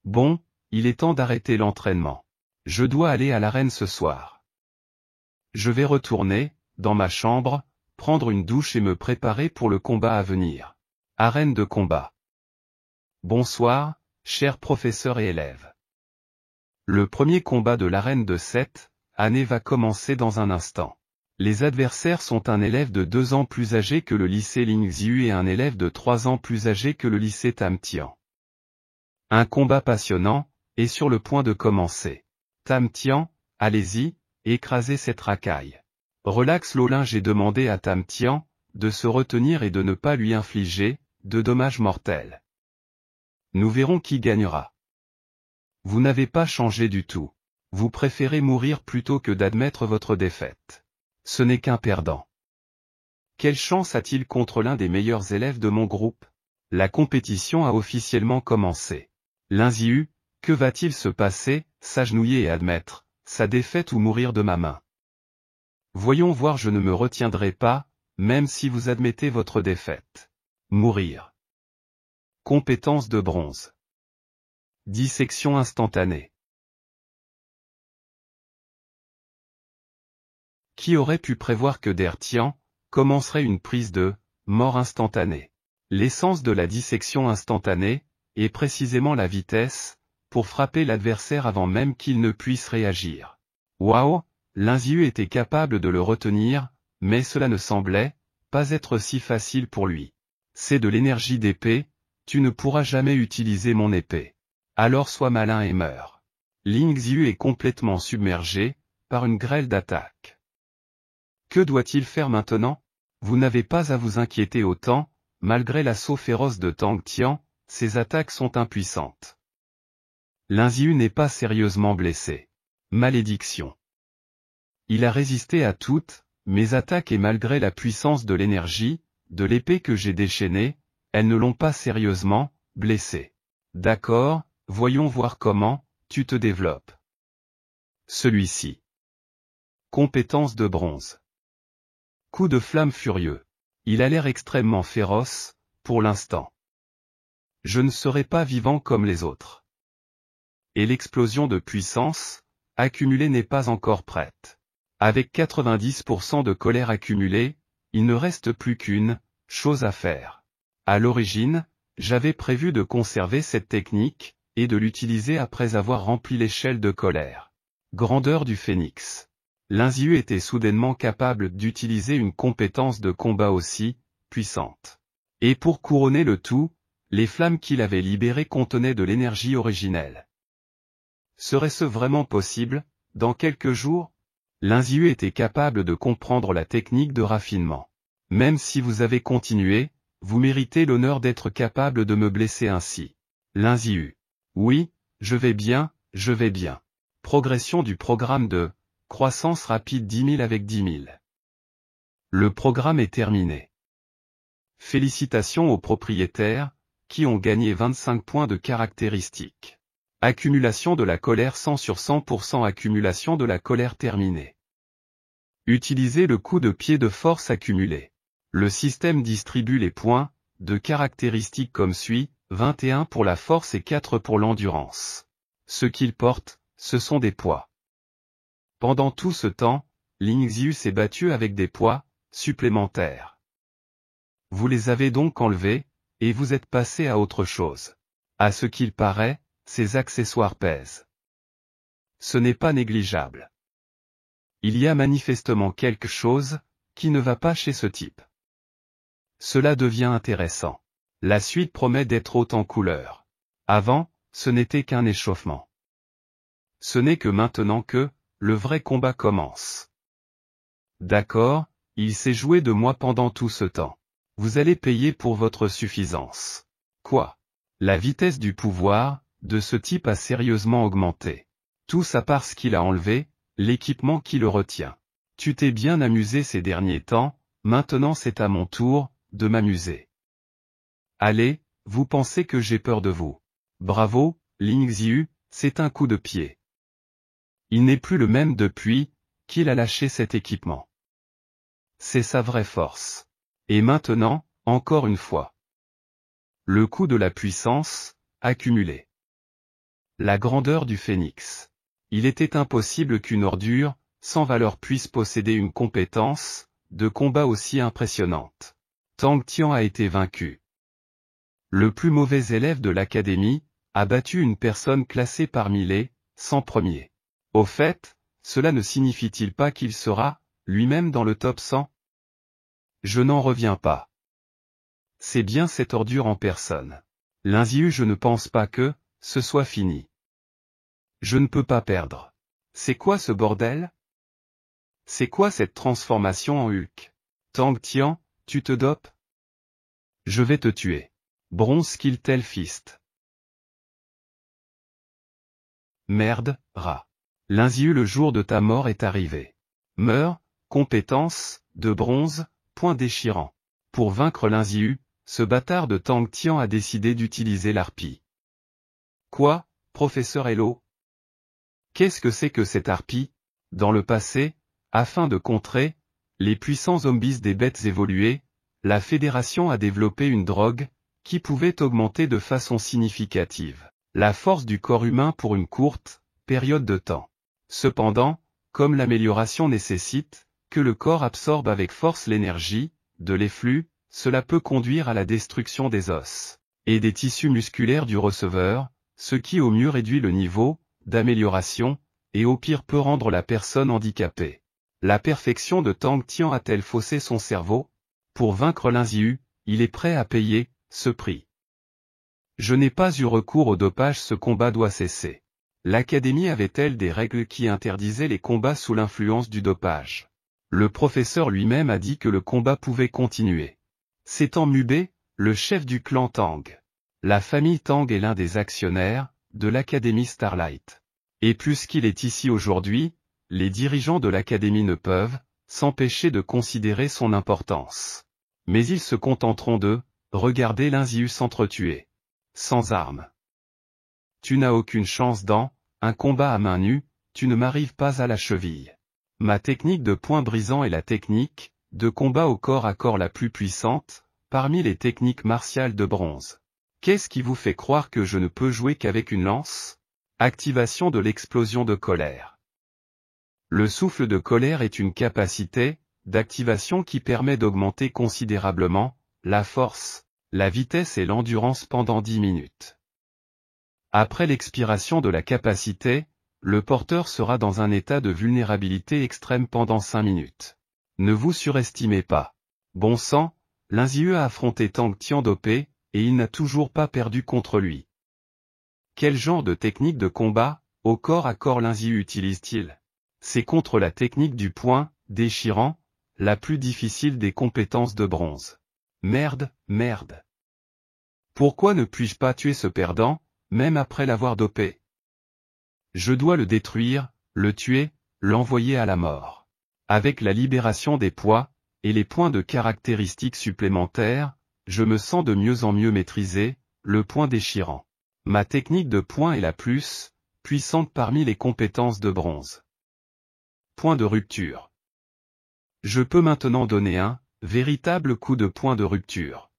Bon, il est temps d'arrêter l'entraînement. Je dois aller à l'arène ce soir. Je vais retourner, dans ma chambre, prendre une douche et me préparer pour le combat à venir. Arène de combat. Bonsoir, chers professeurs et élèves. Le premier combat de l'arène de cette année va commencer dans un instant. Les adversaires sont un élève de 2 ans plus âgé que le lycée Lingxiu et un élève de 3 ans plus âgé que le lycée Tamtian. Un combat passionnant est sur le point de commencer. Tamtian, allez-y, écrasez cette racaille. Relax Lolin. J'ai demandé à Tamtian de se retenir et de ne pas lui infliger de dommages mortels. Nous verrons qui gagnera. Vous n'avez pas changé du tout. Vous préférez mourir plutôt que d'admettre votre défaite. Ce n'est qu'un perdant. Quelle chance a-t-il contre l'un des meilleurs élèves de mon groupe? La compétition a officiellement commencé. Linziu, que va-t-il se passer? S'agenouiller et admettre sa défaite ou mourir de ma main? Voyons voir. Je ne me retiendrai pas, même si vous admettez votre défaite. Mourir. Compétence de bronze. Dissection instantanée. Qui aurait pu prévoir que Der Tian commencerait une prise de mort instantanée? L'essence de la dissection instantanée est précisément la vitesse, pour frapper l'adversaire avant même qu'il ne puisse réagir. Waouh, Linziu était capable de le retenir, mais cela ne semblait pas être si facile pour lui. C'est de l'énergie d'épée, tu ne pourras jamais utiliser mon épée. Alors sois malin et meurs. Lingxiu est complètement submergé par une grêle d'attaques. Que doit-il faire maintenant? Vous n'avez pas à vous inquiéter autant, malgré l'assaut féroce de Tang Tian, ses attaques sont impuissantes. Linziu n'est pas sérieusement blessé. Malédiction. Il a résisté à toutes mes attaques et malgré la puissance de l'énergie, de l'épée que j'ai déchaînée, elles ne l'ont pas sérieusement blessé. D'accord, voyons voir comment tu te développes. Celui-ci. Compétence de bronze. Coup de flamme furieux. Il a l'air extrêmement féroce, pour l'instant. Je ne serai pas vivant comme les autres. Et l'explosion de puissance, accumulée n'est pas encore prête. Avec 90% de colère accumulée, il ne reste plus qu'une chose à faire. À l'origine, j'avais prévu de conserver cette technique, et de l'utiliser après avoir rempli l'échelle de colère. Grandeur du phénix. Linziu était soudainement capable d'utiliser une compétence de combat aussi puissante. Et pour couronner le tout, les flammes qu'il avait libérées contenaient de l'énergie originelle. Serait-ce vraiment possible, dans quelques jours? Linziu était capable de comprendre la technique de raffinement. Même si vous avez continué, vous méritez l'honneur d'être capable de me blesser ainsi. Linziu. Oui, je vais bien, je vais bien. Progression du programme de croissance rapide 10 000 avec 10 000. Le programme est terminé. Félicitations aux propriétaires, qui ont gagné 25 points de caractéristiques. Accumulation de la colère 100 sur 100%. Accumulation de la colère terminée. Utilisez le coup de pied de force accumulé. Le système distribue les points de caractéristiques comme suit, 21 pour la force et 4 pour l'endurance. Ce qu'il porte, ce sont des poids. Pendant tout ce temps, Lingxiu s'est battu avec des poids supplémentaires. Vous les avez donc enlevés, et vous êtes passé à autre chose. À ce qu'il paraît, ces accessoires pèsent. Ce n'est pas négligeable. Il y a manifestement quelque chose qui ne va pas chez ce type. Cela devient intéressant. La suite promet d'être haute en couleurs. Avant, ce n'était qu'un échauffement. Ce n'est que maintenant que le vrai combat commence. D'accord, il s'est joué de moi pendant tout ce temps. Vous allez payer pour votre suffisance. Quoi? La vitesse du pouvoir de ce type a sérieusement augmenté. Tout ça parce qu'il a enlevé l'équipement qui le retient. Tu t'es bien amusé ces derniers temps, maintenant c'est à mon tour de m'amuser. Allez, vous pensez que j'ai peur de vous. Bravo, Lingxiu, c'est un coup de pied. Il n'est plus le même depuis qu'il a lâché cet équipement. C'est sa vraie force. Et maintenant, encore une fois. Le coup de la puissance, accumulé. La grandeur du phénix. Il était impossible qu'une ordure, sans valeur puisse posséder une compétence de combat aussi impressionnante. Tang Tian a été vaincu. Le plus mauvais élève de l'académie a battu une personne classée parmi les 100 premiers. Au fait, cela ne signifie-t-il pas qu'il sera, lui-même dans le top 100? Je n'en reviens pas. C'est bien cette ordure en personne. Linziu, je ne pense pas que ce soit fini. Je ne peux pas perdre. C'est quoi ce bordel? C'est quoi cette transformation en Hulk? Tang Tian, tu te dopes? Je vais te tuer. Bronze Skill Tel Fist. Merde, rat. Linziu, le jour de ta mort est arrivé. Meurs, compétence, de bronze, point déchirant. Pour vaincre Linziu, ce bâtard de Tang Tian a décidé d'utiliser l'harpie. Quoi, professeur Hello? Qu'est-ce que c'est que cette harpie? Dans le passé, afin de contrer les puissants zombies des bêtes évoluées, la Fédération a développé une drogue qui pouvait augmenter de façon significative la force du corps humain pour une courte période de temps. Cependant, comme l'amélioration nécessite que le corps absorbe avec force l'énergie de l'efflux, cela peut conduire à la destruction des os et des tissus musculaires du receveur, ce qui au mieux réduit le niveau d'amélioration, et au pire peut rendre la personne handicapée. La perfection de Tang Tian a-t-elle faussé son cerveau? Pour vaincre Linziu, il est prêt à payer ce prix. Je n'ai pas eu recours au dopage, ce combat doit cesser. L'académie avait-elle des règles qui interdisaient les combats sous l'influence du dopage? Le professeur lui-même a dit que le combat pouvait continuer. S'étant Mubé, le chef du clan Tang. La famille Tang est l'un des actionnaires de l'académie Starlight. Et puisqu'il est ici aujourd'hui, les dirigeants de l'académie ne peuvent s'empêcher de considérer son importance. Mais ils se contenteront de regarder Linziu s'entretuer. Sans armes. Tu n'as aucune chance dans un combat à main nue, tu ne m'arrives pas à la cheville. Ma technique de point brisant est la technique de combat au corps à corps la plus puissante parmi les techniques martiales de bronze. Qu'est-ce qui vous fait croire que je ne peux jouer qu'avec une lance? Activation de l'explosion de colère. Le souffle de colère est une capacité d'activation qui permet d'augmenter considérablement la force, la vitesse et l'endurance pendant 10 minutes. Après l'expiration de la capacité, le porteur sera dans un état de vulnérabilité extrême pendant 5 minutes. Ne vous surestimez pas. Bon sang, Lin Ziyu a affronté Tang Tian dopé, et il n'a toujours pas perdu contre lui. Quel genre de technique de combat, au corps à corps Lin Ziyu utilise-t-il? C'est contre la technique du poing, déchirant, la plus difficile des compétences de bronze. Merde, merde. Pourquoi ne puis-je pas tuer ce perdant, même après l'avoir dopé? Je dois le détruire, le tuer, l'envoyer à la mort. Avec la libération des poids, et les points de caractéristiques supplémentaires, je me sens de mieux en mieux maîtriser, le poing déchirant. Ma technique de poing est la plus puissante parmi les compétences de bronze. Point de rupture. Je peux maintenant donner un véritable coup de poing de rupture.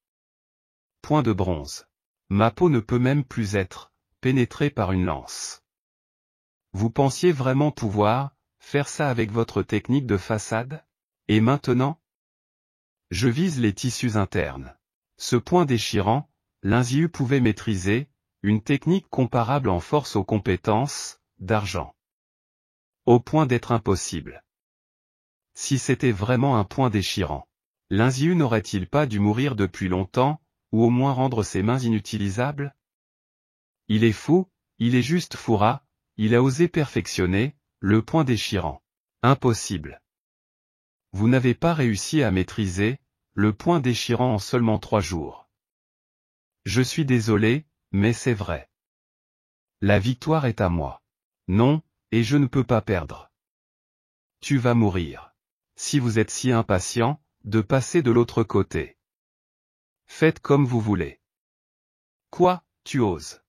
Point de bronze. Ma peau ne peut même plus être pénétrée par une lance. Vous pensiez vraiment pouvoir faire ça avec votre technique de façade? Et maintenant? Je vise les tissus internes. Ce point déchirant, Lin Ziyu pouvait maîtriser une technique comparable en force aux compétences d'argent. Au point d'être impossible. Si c'était vraiment un point déchirant, Lin Ziyu n'aurait-il pas dû mourir depuis longtemps, ou au moins rendre ses mains inutilisables? Il est fou, il est juste fourra, il a osé perfectionner le point déchirant. Impossible. Vous n'avez pas réussi à maîtriser le point déchirant en seulement 3 jours. Je suis désolé, mais c'est vrai. La victoire est à moi. Non, et je ne peux pas perdre. Tu vas mourir. Si vous êtes si impatient de passer de l'autre côté. Faites comme vous voulez. Quoi, tu oses?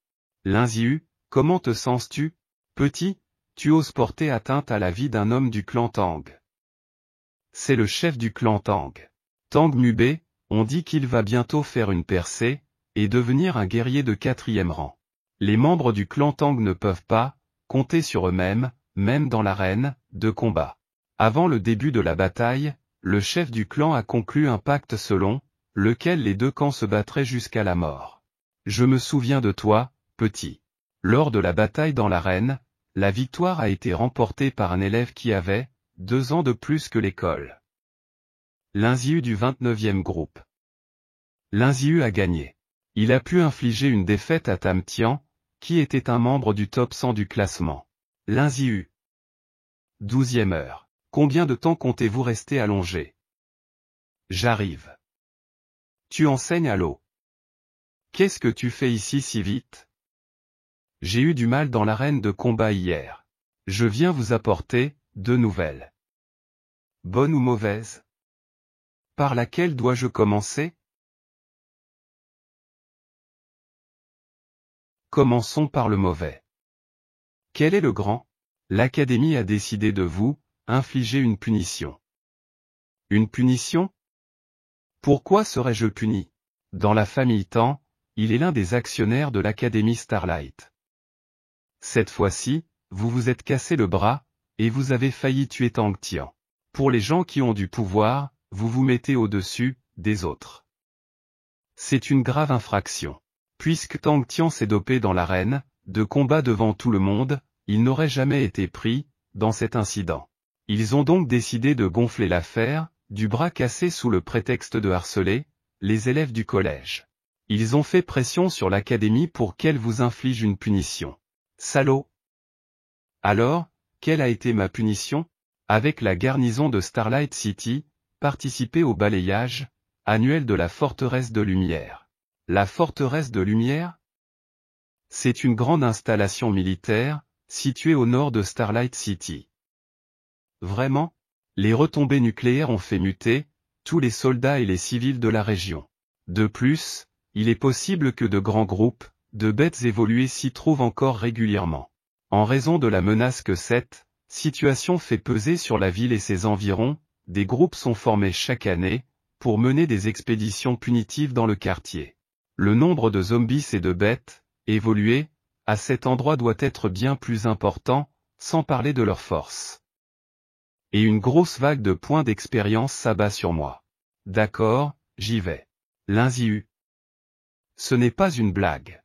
Lin Ziyu, comment te sens-tu, petit? Tu oses porter atteinte à la vie d'un homme du clan Tang. C'est le chef du clan Tang. Tang Mubei, on dit qu'il va bientôt faire une percée, et devenir un guerrier de 4e rang. Les membres du clan Tang ne peuvent pas compter sur eux-mêmes, même dans l'arène de combat. Avant le début de la bataille, le chef du clan a conclu un pacte selon lequel les deux camps se battraient jusqu'à la mort. Je me souviens de toi, petit. Lors de la bataille dans l'arène, la victoire a été remportée par un élève qui avait 2 ans de plus que l'école. Lin Ziyu du 29e groupe. Lin Ziyu a gagné. Il a pu infliger une défaite à Tam Tian, qui était un membre du top 100 du classement. Lin Ziyu. 12e heure. Combien de temps comptez-vous rester allongé? J'arrive. Tu enseignes à l'eau. Qu'est-ce que tu fais ici si vite? J'ai eu du mal dans l'arène de combat hier. Je viens vous apporter 2 nouvelles. Bonnes ou mauvaises? Par laquelle dois-je commencer? Commençons par le mauvais. Quel est le grand? L'Académie a décidé de vous infliger une punition. Une punition? Pourquoi serais-je puni? Dans la famille Tan, il est l'un des actionnaires de l'Académie Starlight. Cette fois-ci, vous vous êtes cassé le bras, et vous avez failli tuer Tang Tian. Pour les gens qui ont du pouvoir, vous vous mettez au-dessus des autres. C'est une grave infraction. Puisque Tang Tian s'est dopé dans l'arène de combat devant tout le monde, il n'aurait jamais été pris dans cet incident. Ils ont donc décidé de gonfler l'affaire du bras cassé sous le prétexte de harceler les élèves du collège. Ils ont fait pression sur l'académie pour qu'elle vous inflige une punition. Salaud! Alors, quelle a été ma punition? Avec la garnison de Starlight City, participer au balayage annuel de la forteresse de lumière. La forteresse de lumière? C'est une grande installation militaire, située au nord de Starlight City. Vraiment? Les retombées nucléaires ont fait muter tous les soldats et les civils de la région. De plus, il est possible que de grands groupes de bêtes évoluées s'y trouvent encore régulièrement. En raison de la menace que cette situation fait peser sur la ville et ses environs, des groupes sont formés chaque année pour mener des expéditions punitives dans le quartier. Le nombre de zombies et de bêtes évoluées à cet endroit doit être bien plus important, sans parler de leur force. Et une grosse vague de points d'expérience s'abat sur moi. D'accord, j'y vais. L'Inziu. Ce n'est pas une blague.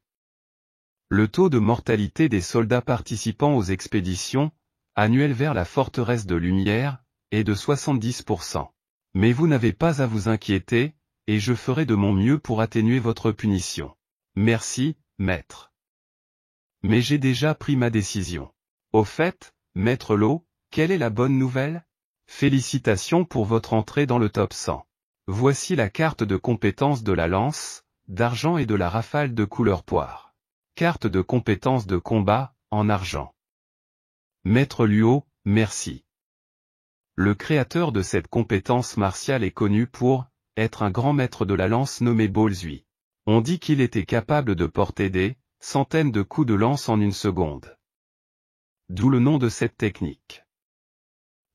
Le taux de mortalité des soldats participant aux expéditions, annuelles vers la forteresse de Lumière, est de 70%. Mais vous n'avez pas à vous inquiéter, et je ferai de mon mieux pour atténuer votre punition. Merci, maître. Mais j'ai déjà pris ma décision. Au fait, maître Lo, quelle est la bonne nouvelle? Félicitations pour votre entrée dans le top 100. Voici la carte de compétence de la lance, d'argent et de la rafale de couleur poire. Carte de compétence de combat, en argent. Maître Luo, merci. Le créateur de cette compétence martiale est connu pour être un grand maître de la lance nommé Bolzui. On dit qu'il était capable de porter des centaines de coups de lance en une seconde. D'où le nom de cette technique.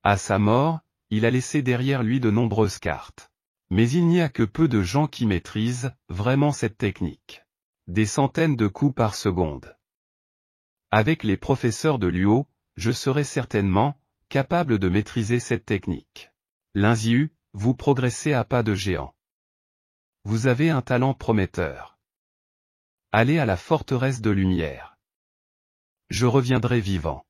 À sa mort, il a laissé derrière lui de nombreuses cartes. Mais il n'y a que peu de gens qui maîtrisent vraiment cette technique. Des centaines de coups par seconde. Avec les professeurs de Luo, je serai certainement capable de maîtriser cette technique. L'Inziu, vous progressez à pas de géant. Vous avez un talent prometteur. Allez à la forteresse de Lumière. Je reviendrai vivant.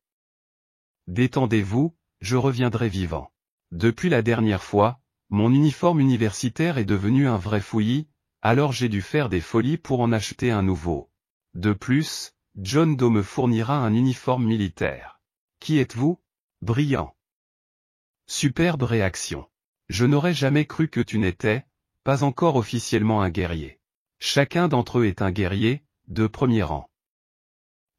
Détendez-vous, je reviendrai vivant. Depuis la dernière fois, mon uniforme universitaire est devenu un vrai fouillis, alors j'ai dû faire des folies pour en acheter un nouveau. De plus, John Doe me fournira un uniforme militaire. Qui êtes-vous? Brillant. Superbe réaction. Je n'aurais jamais cru que tu n'étais pas encore officiellement un guerrier. Chacun d'entre eux est un guerrier, de premier rang.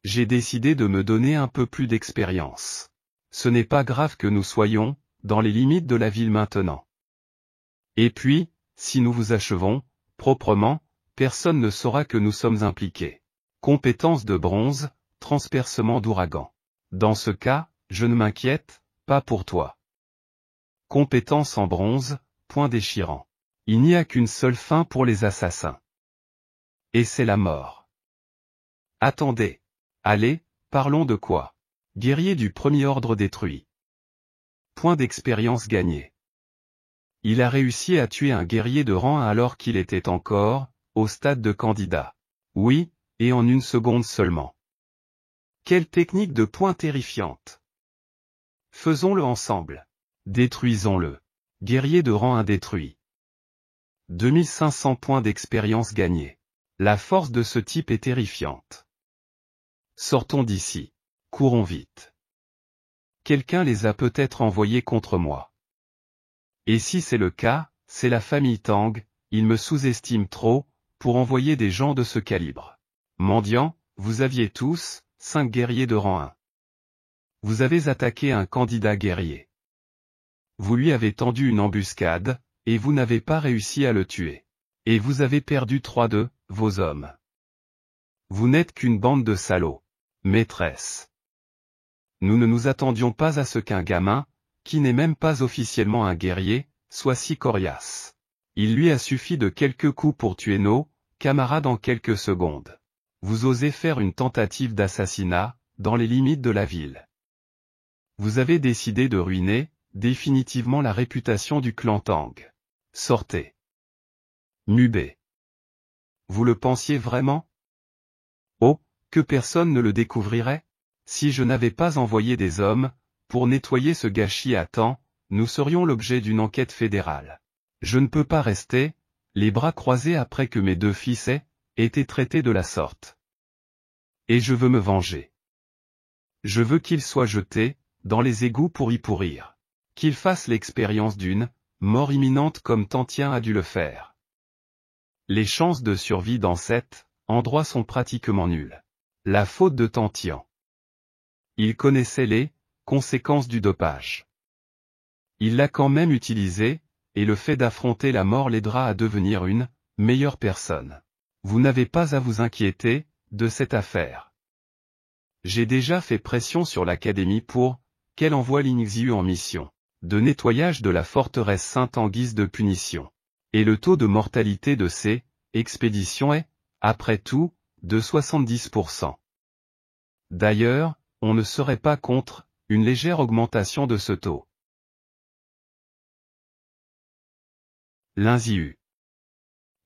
J'ai décidé de me donner un peu plus d'expérience. Ce n'est pas grave que nous soyons dans les limites de la ville maintenant. Et puis, si nous vous achevons proprement, personne ne saura que nous sommes impliqués. Compétence de bronze, transpercement d'ouragan. Dans ce cas, je ne m'inquiète pas pour toi. Compétence en bronze, point déchirant. Il n'y a qu'une seule fin pour les assassins. Et c'est la mort. Attendez. Allez, parlons de quoi? Guerrier du premier ordre détruit. Point d'expérience gagné. Il a réussi à tuer un guerrier de rang 1 alors qu'il était encore au stade de candidat. Oui, et en une seconde seulement. Quelle technique de point terrifiante. Faisons-le ensemble. Détruisons-le. Guerrier de rang 1 détruit. 2500 points d'expérience gagnés. La force de ce type est terrifiante. Sortons d'ici. Courons vite. Quelqu'un les a peut-être envoyés contre moi. Et si c'est le cas, c'est la famille Tang, ils me sous-estiment trop, pour envoyer des gens de ce calibre. Mendiants, vous aviez tous 5 guerriers de rang 1. Vous avez attaqué un candidat guerrier. Vous lui avez tendu une embuscade, et vous n'avez pas réussi à le tuer. Et vous avez perdu 3 de vos hommes. Vous n'êtes qu'une bande de salauds. Maîtresse. Nous ne nous attendions pas à ce qu'un gamin, qui n'est même pas officiellement un guerrier, soit si coriace. Il lui a suffi de quelques coups pour tuer nos camarades en quelques secondes. Vous osez faire une tentative d'assassinat, dans les limites de la ville. Vous avez décidé de ruiner, définitivement la réputation du clan Tang. Sortez. Mubé. Vous le pensiez vraiment? Oh, que personne ne le découvrirait? Si je n'avais pas envoyé des hommes, pour nettoyer ce gâchis à temps, nous serions l'objet d'une enquête fédérale. Je ne peux pas rester, les bras croisés après que mes 2 fils aient été traités de la sorte. Et je veux me venger. Je veux qu'ils soient jetés dans les égouts pour y pourrir. Qu'ils fassent l'expérience d'une mort imminente comme Tantien a dû le faire. Les chances de survie dans cet endroit sont pratiquement nulles. La faute de Tantien. Il connaissait les conséquences du dopage. Il l'a quand même utilisé, et le fait d'affronter la mort l'aidera à devenir une meilleure personne. Vous n'avez pas à vous inquiéter de cette affaire. J'ai déjà fait pression sur l'académie pour qu'elle envoie Lingxiu en mission de nettoyage de la forteresse Sainte en guise de punition. Et le taux de mortalité de ces expéditions est, après tout, de 70%. D'ailleurs, on ne serait pas contre une légère augmentation de ce taux. Linziu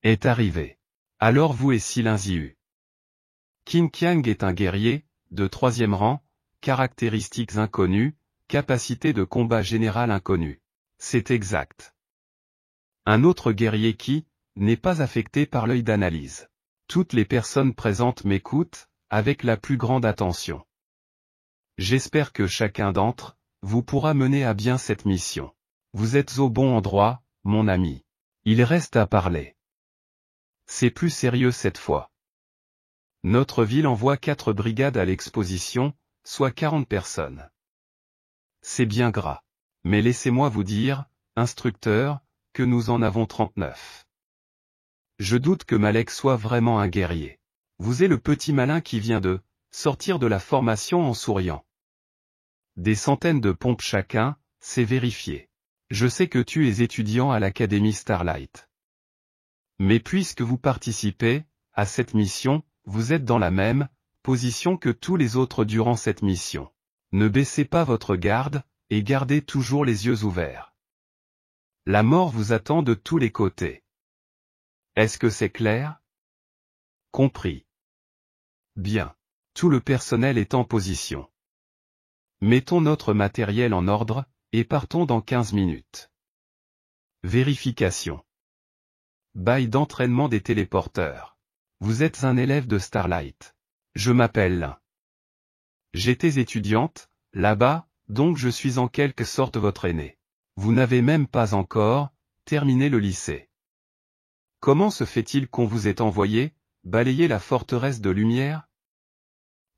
est arrivé. Alors vous et si Linziu. Qin Qiang est un guerrier, de 3e rang, caractéristiques inconnues, capacité de combat générale inconnue. C'est exact. Un autre guerrier qui n'est pas affecté par l'œil d'analyse. Toutes les personnes présentes m'écoutent, avec la plus grande attention. J'espère que chacun d'entre vous pourra mener à bien cette mission. Vous êtes au bon endroit, mon ami. Il reste à parler. C'est plus sérieux cette fois. Notre ville envoie 4 brigades à l'exposition, soit 40 personnes. C'est bien gras. Mais laissez-moi vous dire, instructeur, que nous en avons 39. Je doute que Malek soit vraiment un guerrier. Vous êtes le petit malin qui vient de sortir de la formation en souriant. Des centaines de pompes chacun, c'est vérifié. Je sais que tu es étudiant à l'Académie Starlight. Mais puisque vous participez à cette mission, vous êtes dans la même position que tous les autres durant cette mission. Ne baissez pas votre garde, et gardez toujours les yeux ouverts. La mort vous attend de tous les côtés. Est-ce que c'est clair? Compris. Bien. Tout le personnel est en position. Mettons notre matériel en ordre, et partons dans 15 minutes. Vérification. Bail d'entraînement des téléporteurs. Vous êtes un élève de Starlight. Je m'appelle Lin. J'étais étudiante, là-bas, donc je suis en quelque sorte votre aîné. Vous n'avez même pas encore terminé le lycée. Comment se fait-il qu'on vous ait envoyé balayer la forteresse de lumière?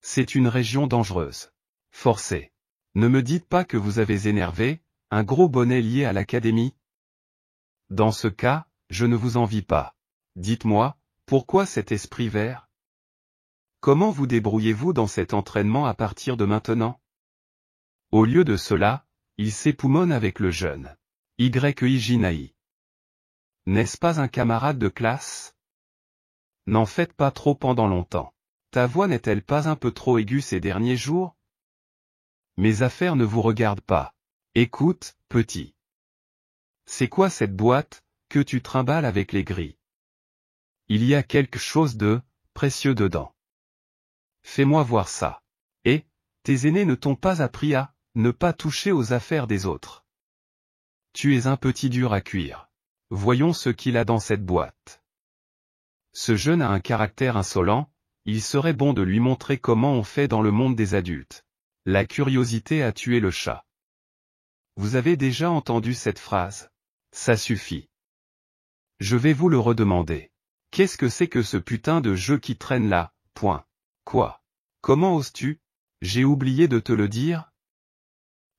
C'est une région dangereuse. Forcée. Ne me dites pas que vous avez énervé un gros bonnet lié à l'académie. Dans ce cas, je ne vous envie pas. Dites-moi, pourquoi cet esprit vert? Comment vous débrouillez-vous dans cet entraînement à partir de maintenant? Au lieu de cela, il s'époumonne avec le jeune Y.I. Jinaï. N'est-ce pas un camarade de classe? N'en faites pas trop pendant longtemps. Ta voix n'est-elle pas un peu trop aiguë ces derniers jours? Mes affaires ne vous regardent pas. Écoute, petit. C'est quoi cette boîte que tu trimbales avec les grilles? Il y a quelque chose de précieux dedans. Fais-moi voir ça. Et, tes aînés ne t'ont pas appris à ne pas toucher aux affaires des autres. Tu es un petit dur à cuire. Voyons ce qu'il a dans cette boîte. Ce jeune a un caractère insolent, il serait bon de lui montrer comment on fait dans le monde des adultes. La curiosité a tué le chat. Vous avez déjà entendu cette phrase? Ça suffit. Je vais vous le redemander. Qu'est-ce que c'est que ce putain de jeu qui traîne là? Point. Quoi? Comment oses-tu? J'ai oublié de te le dire?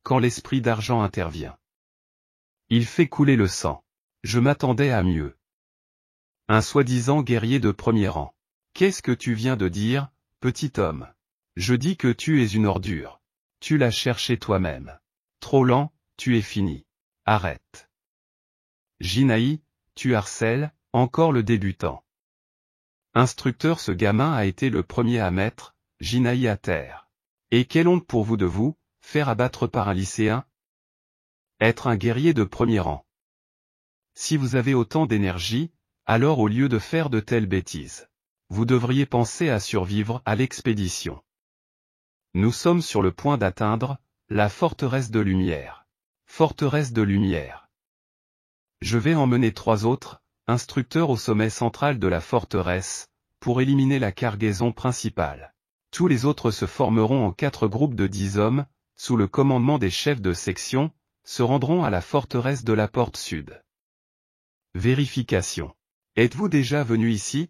Quand l'esprit d'argent intervient. Il fait couler le sang. Je m'attendais à mieux. Un soi-disant guerrier de premier rang. Qu'est-ce que tu viens de dire, petit homme? Je dis que tu es une ordure. Tu l'as cherché toi-même. Trop lent, tu es fini. Arrête. Jinaï, tu harcèles, encore le débutant. Instructeur, ce gamin a été le premier à mettre Jinaï à terre. Et quelle honte pour vous de vous faire abattre par un lycéen? Être un guerrier de premier rang. Si vous avez autant d'énergie, alors au lieu de faire de telles bêtises, vous devriez penser à survivre à l'expédition. Nous sommes sur le point d'atteindre la forteresse de lumière. Forteresse de lumière. Je vais emmener 3 autres instructeurs au sommet central de la forteresse, pour éliminer la cargaison principale. Tous les autres se formeront en 4 groupes de 10 hommes, sous le commandement des chefs de section, se rendront à la forteresse de la porte sud. Vérification. Êtes-vous déjà venu ici?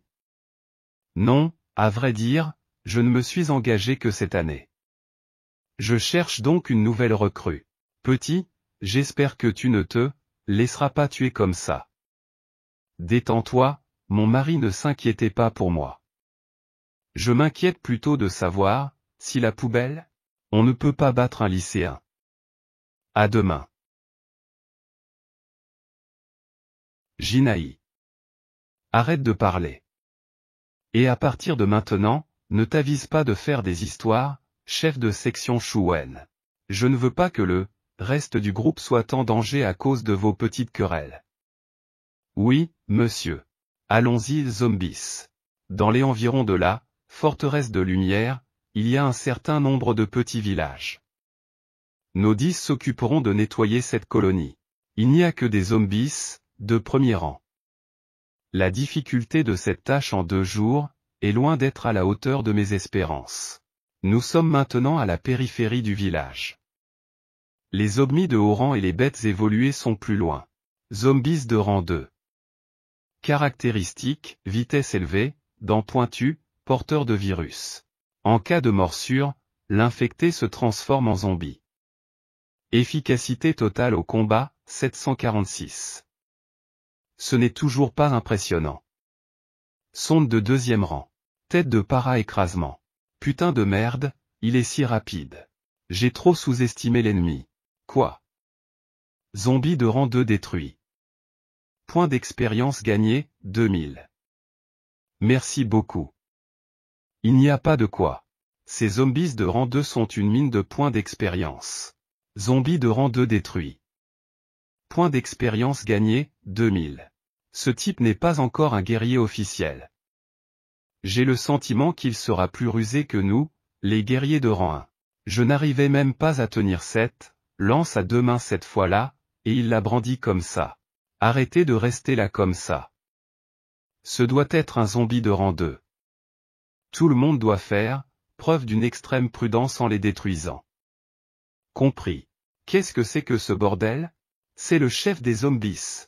Non, à vrai dire, je ne me suis engagé que cette année. Je cherche donc une nouvelle recrue. Petit, j'espère que tu ne te laisseras pas tuer comme ça. Détends-toi, mon mari ne s'inquiétait pas pour moi. Je m'inquiète plutôt de savoir si la poubelle, on ne peut pas battre un lycéen. À demain. Jinaï. Arrête de parler. Et à partir de maintenant, ne t'avise pas de faire des histoires chef de section Chouen. Je ne veux pas que le reste du groupe soit en danger à cause de vos petites querelles. Oui, monsieur. Allons-y, zombies. Dans les environs de la forteresse de lumière, il y a un certain nombre de petits villages. Nos 10 s'occuperont de nettoyer cette colonie. Il n'y a que des zombies, de premier rang. La difficulté de cette tâche en 2 jours est loin d'être à la hauteur de mes espérances. Nous sommes maintenant à la périphérie du village. Les zombies de haut rang et les bêtes évoluées sont plus loin. Zombies de rang 2. Caractéristiques, vitesse élevée, dents pointues, porteur de virus. En cas de morsure, l'infecté se transforme en zombie. Efficacité totale au combat, 746. Ce n'est toujours pas impressionnant. Sonde de 2e rang. Tête de para-écrasement. Putain de merde, il est si rapide. J'ai trop sous-estimé l'ennemi. Quoi? Zombie de rang 2 détruit. Point d'expérience gagné, 2000. Merci beaucoup. Il n'y a pas de quoi. Ces zombies de rang 2 sont une mine de points d'expérience. Zombie de rang 2 détruit. Point d'expérience gagné, 2000. Ce type n'est pas encore un guerrier officiel. J'ai le sentiment qu'il sera plus rusé que nous, les guerriers de rang 1. Je n'arrivais même pas à tenir cette lance à 2 mains cette fois-là, et il la brandit comme ça. Arrêtez de rester là comme ça. Ce doit être un zombie de rang 2. Tout le monde doit faire preuve d'une extrême prudence en les détruisant. Compris. Qu'est-ce que c'est que ce bordel? C'est le chef des zombies.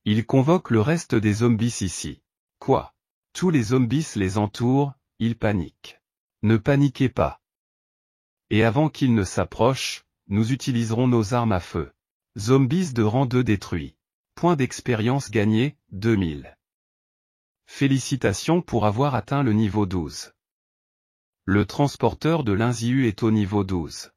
Il convoque le reste des zombies ici. Quoi? Tous les zombies les entourent, ils paniquent. Ne paniquez pas. Et avant qu'ils ne s'approchent, nous utiliserons nos armes à feu. Zombies de rang 2 détruits. Point d'expérience gagné, 2000. Félicitations pour avoir atteint le niveau 12. Le transporteur de l'Inziu est au niveau 12.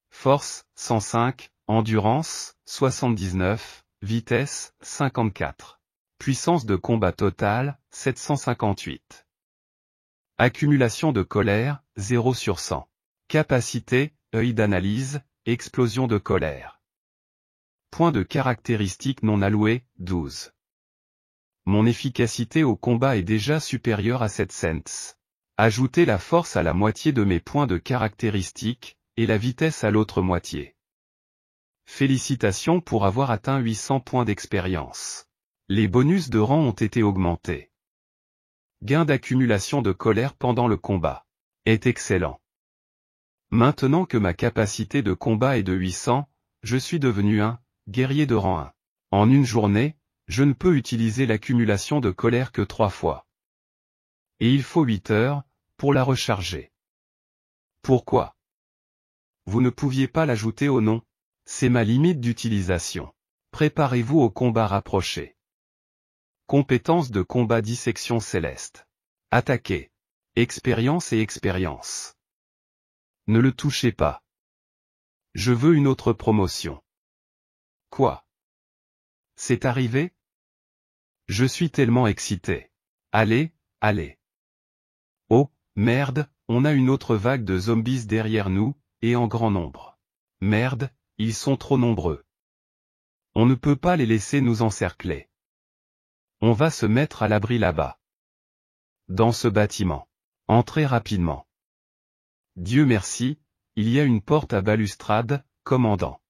Force, 105, endurance, 79, vitesse, 54. Puissance de combat totale, 758. Accumulation de colère, 0 sur 100. Capacité, œil d'analyse, explosion de colère. Point de caractéristiques non alloués, 12. Mon efficacité au combat est déjà supérieure à 7 cents. Ajoutez la force à la moitié de mes points de caractéristiques, et la vitesse à l'autre moitié. Félicitations pour avoir atteint 800 points d'expérience. Les bonus de rang ont été augmentés. Gain d'accumulation de colère pendant le combat. Est excellent. Maintenant que ma capacité de combat est de 800, je suis devenu un guerrier de rang 1. En une journée, je ne peux utiliser l'accumulation de colère que 3 fois. Et il faut 8 heures pour la recharger. Pourquoi? Vous ne pouviez pas l'ajouter au nom? C'est ma limite d'utilisation. Préparez-vous au combat rapproché. Compétences de combat dissection céleste. Attaquer. Expérience et expérience. Ne le touchez pas. Je veux une autre promotion. Quoi? C'est arrivé? Je suis tellement excité. Allez, allez. Oh, merde, on a une autre vague de zombies derrière nous, et en grand nombre. Merde, ils sont trop nombreux. On ne peut pas les laisser nous encercler. On va se mettre à l'abri là-bas. Dans ce bâtiment. Entrez rapidement. Dieu merci, il y a une porte à balustrade, commandant.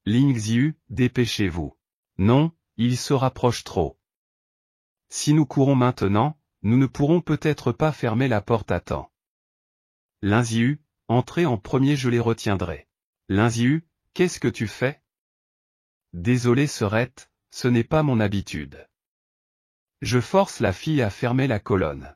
Ling Ziu, dépêchez-vous. Non, il se rapproche trop. Si nous courons maintenant, nous ne pourrons peut-être pas fermer la porte à temps. Lin Ziu, entrez en premier, je les retiendrai. Lin Ziu, qu'est-ce que tu fais? Désolé Serette, ce n'est pas mon habitude. Je force la fille à fermer la colonne.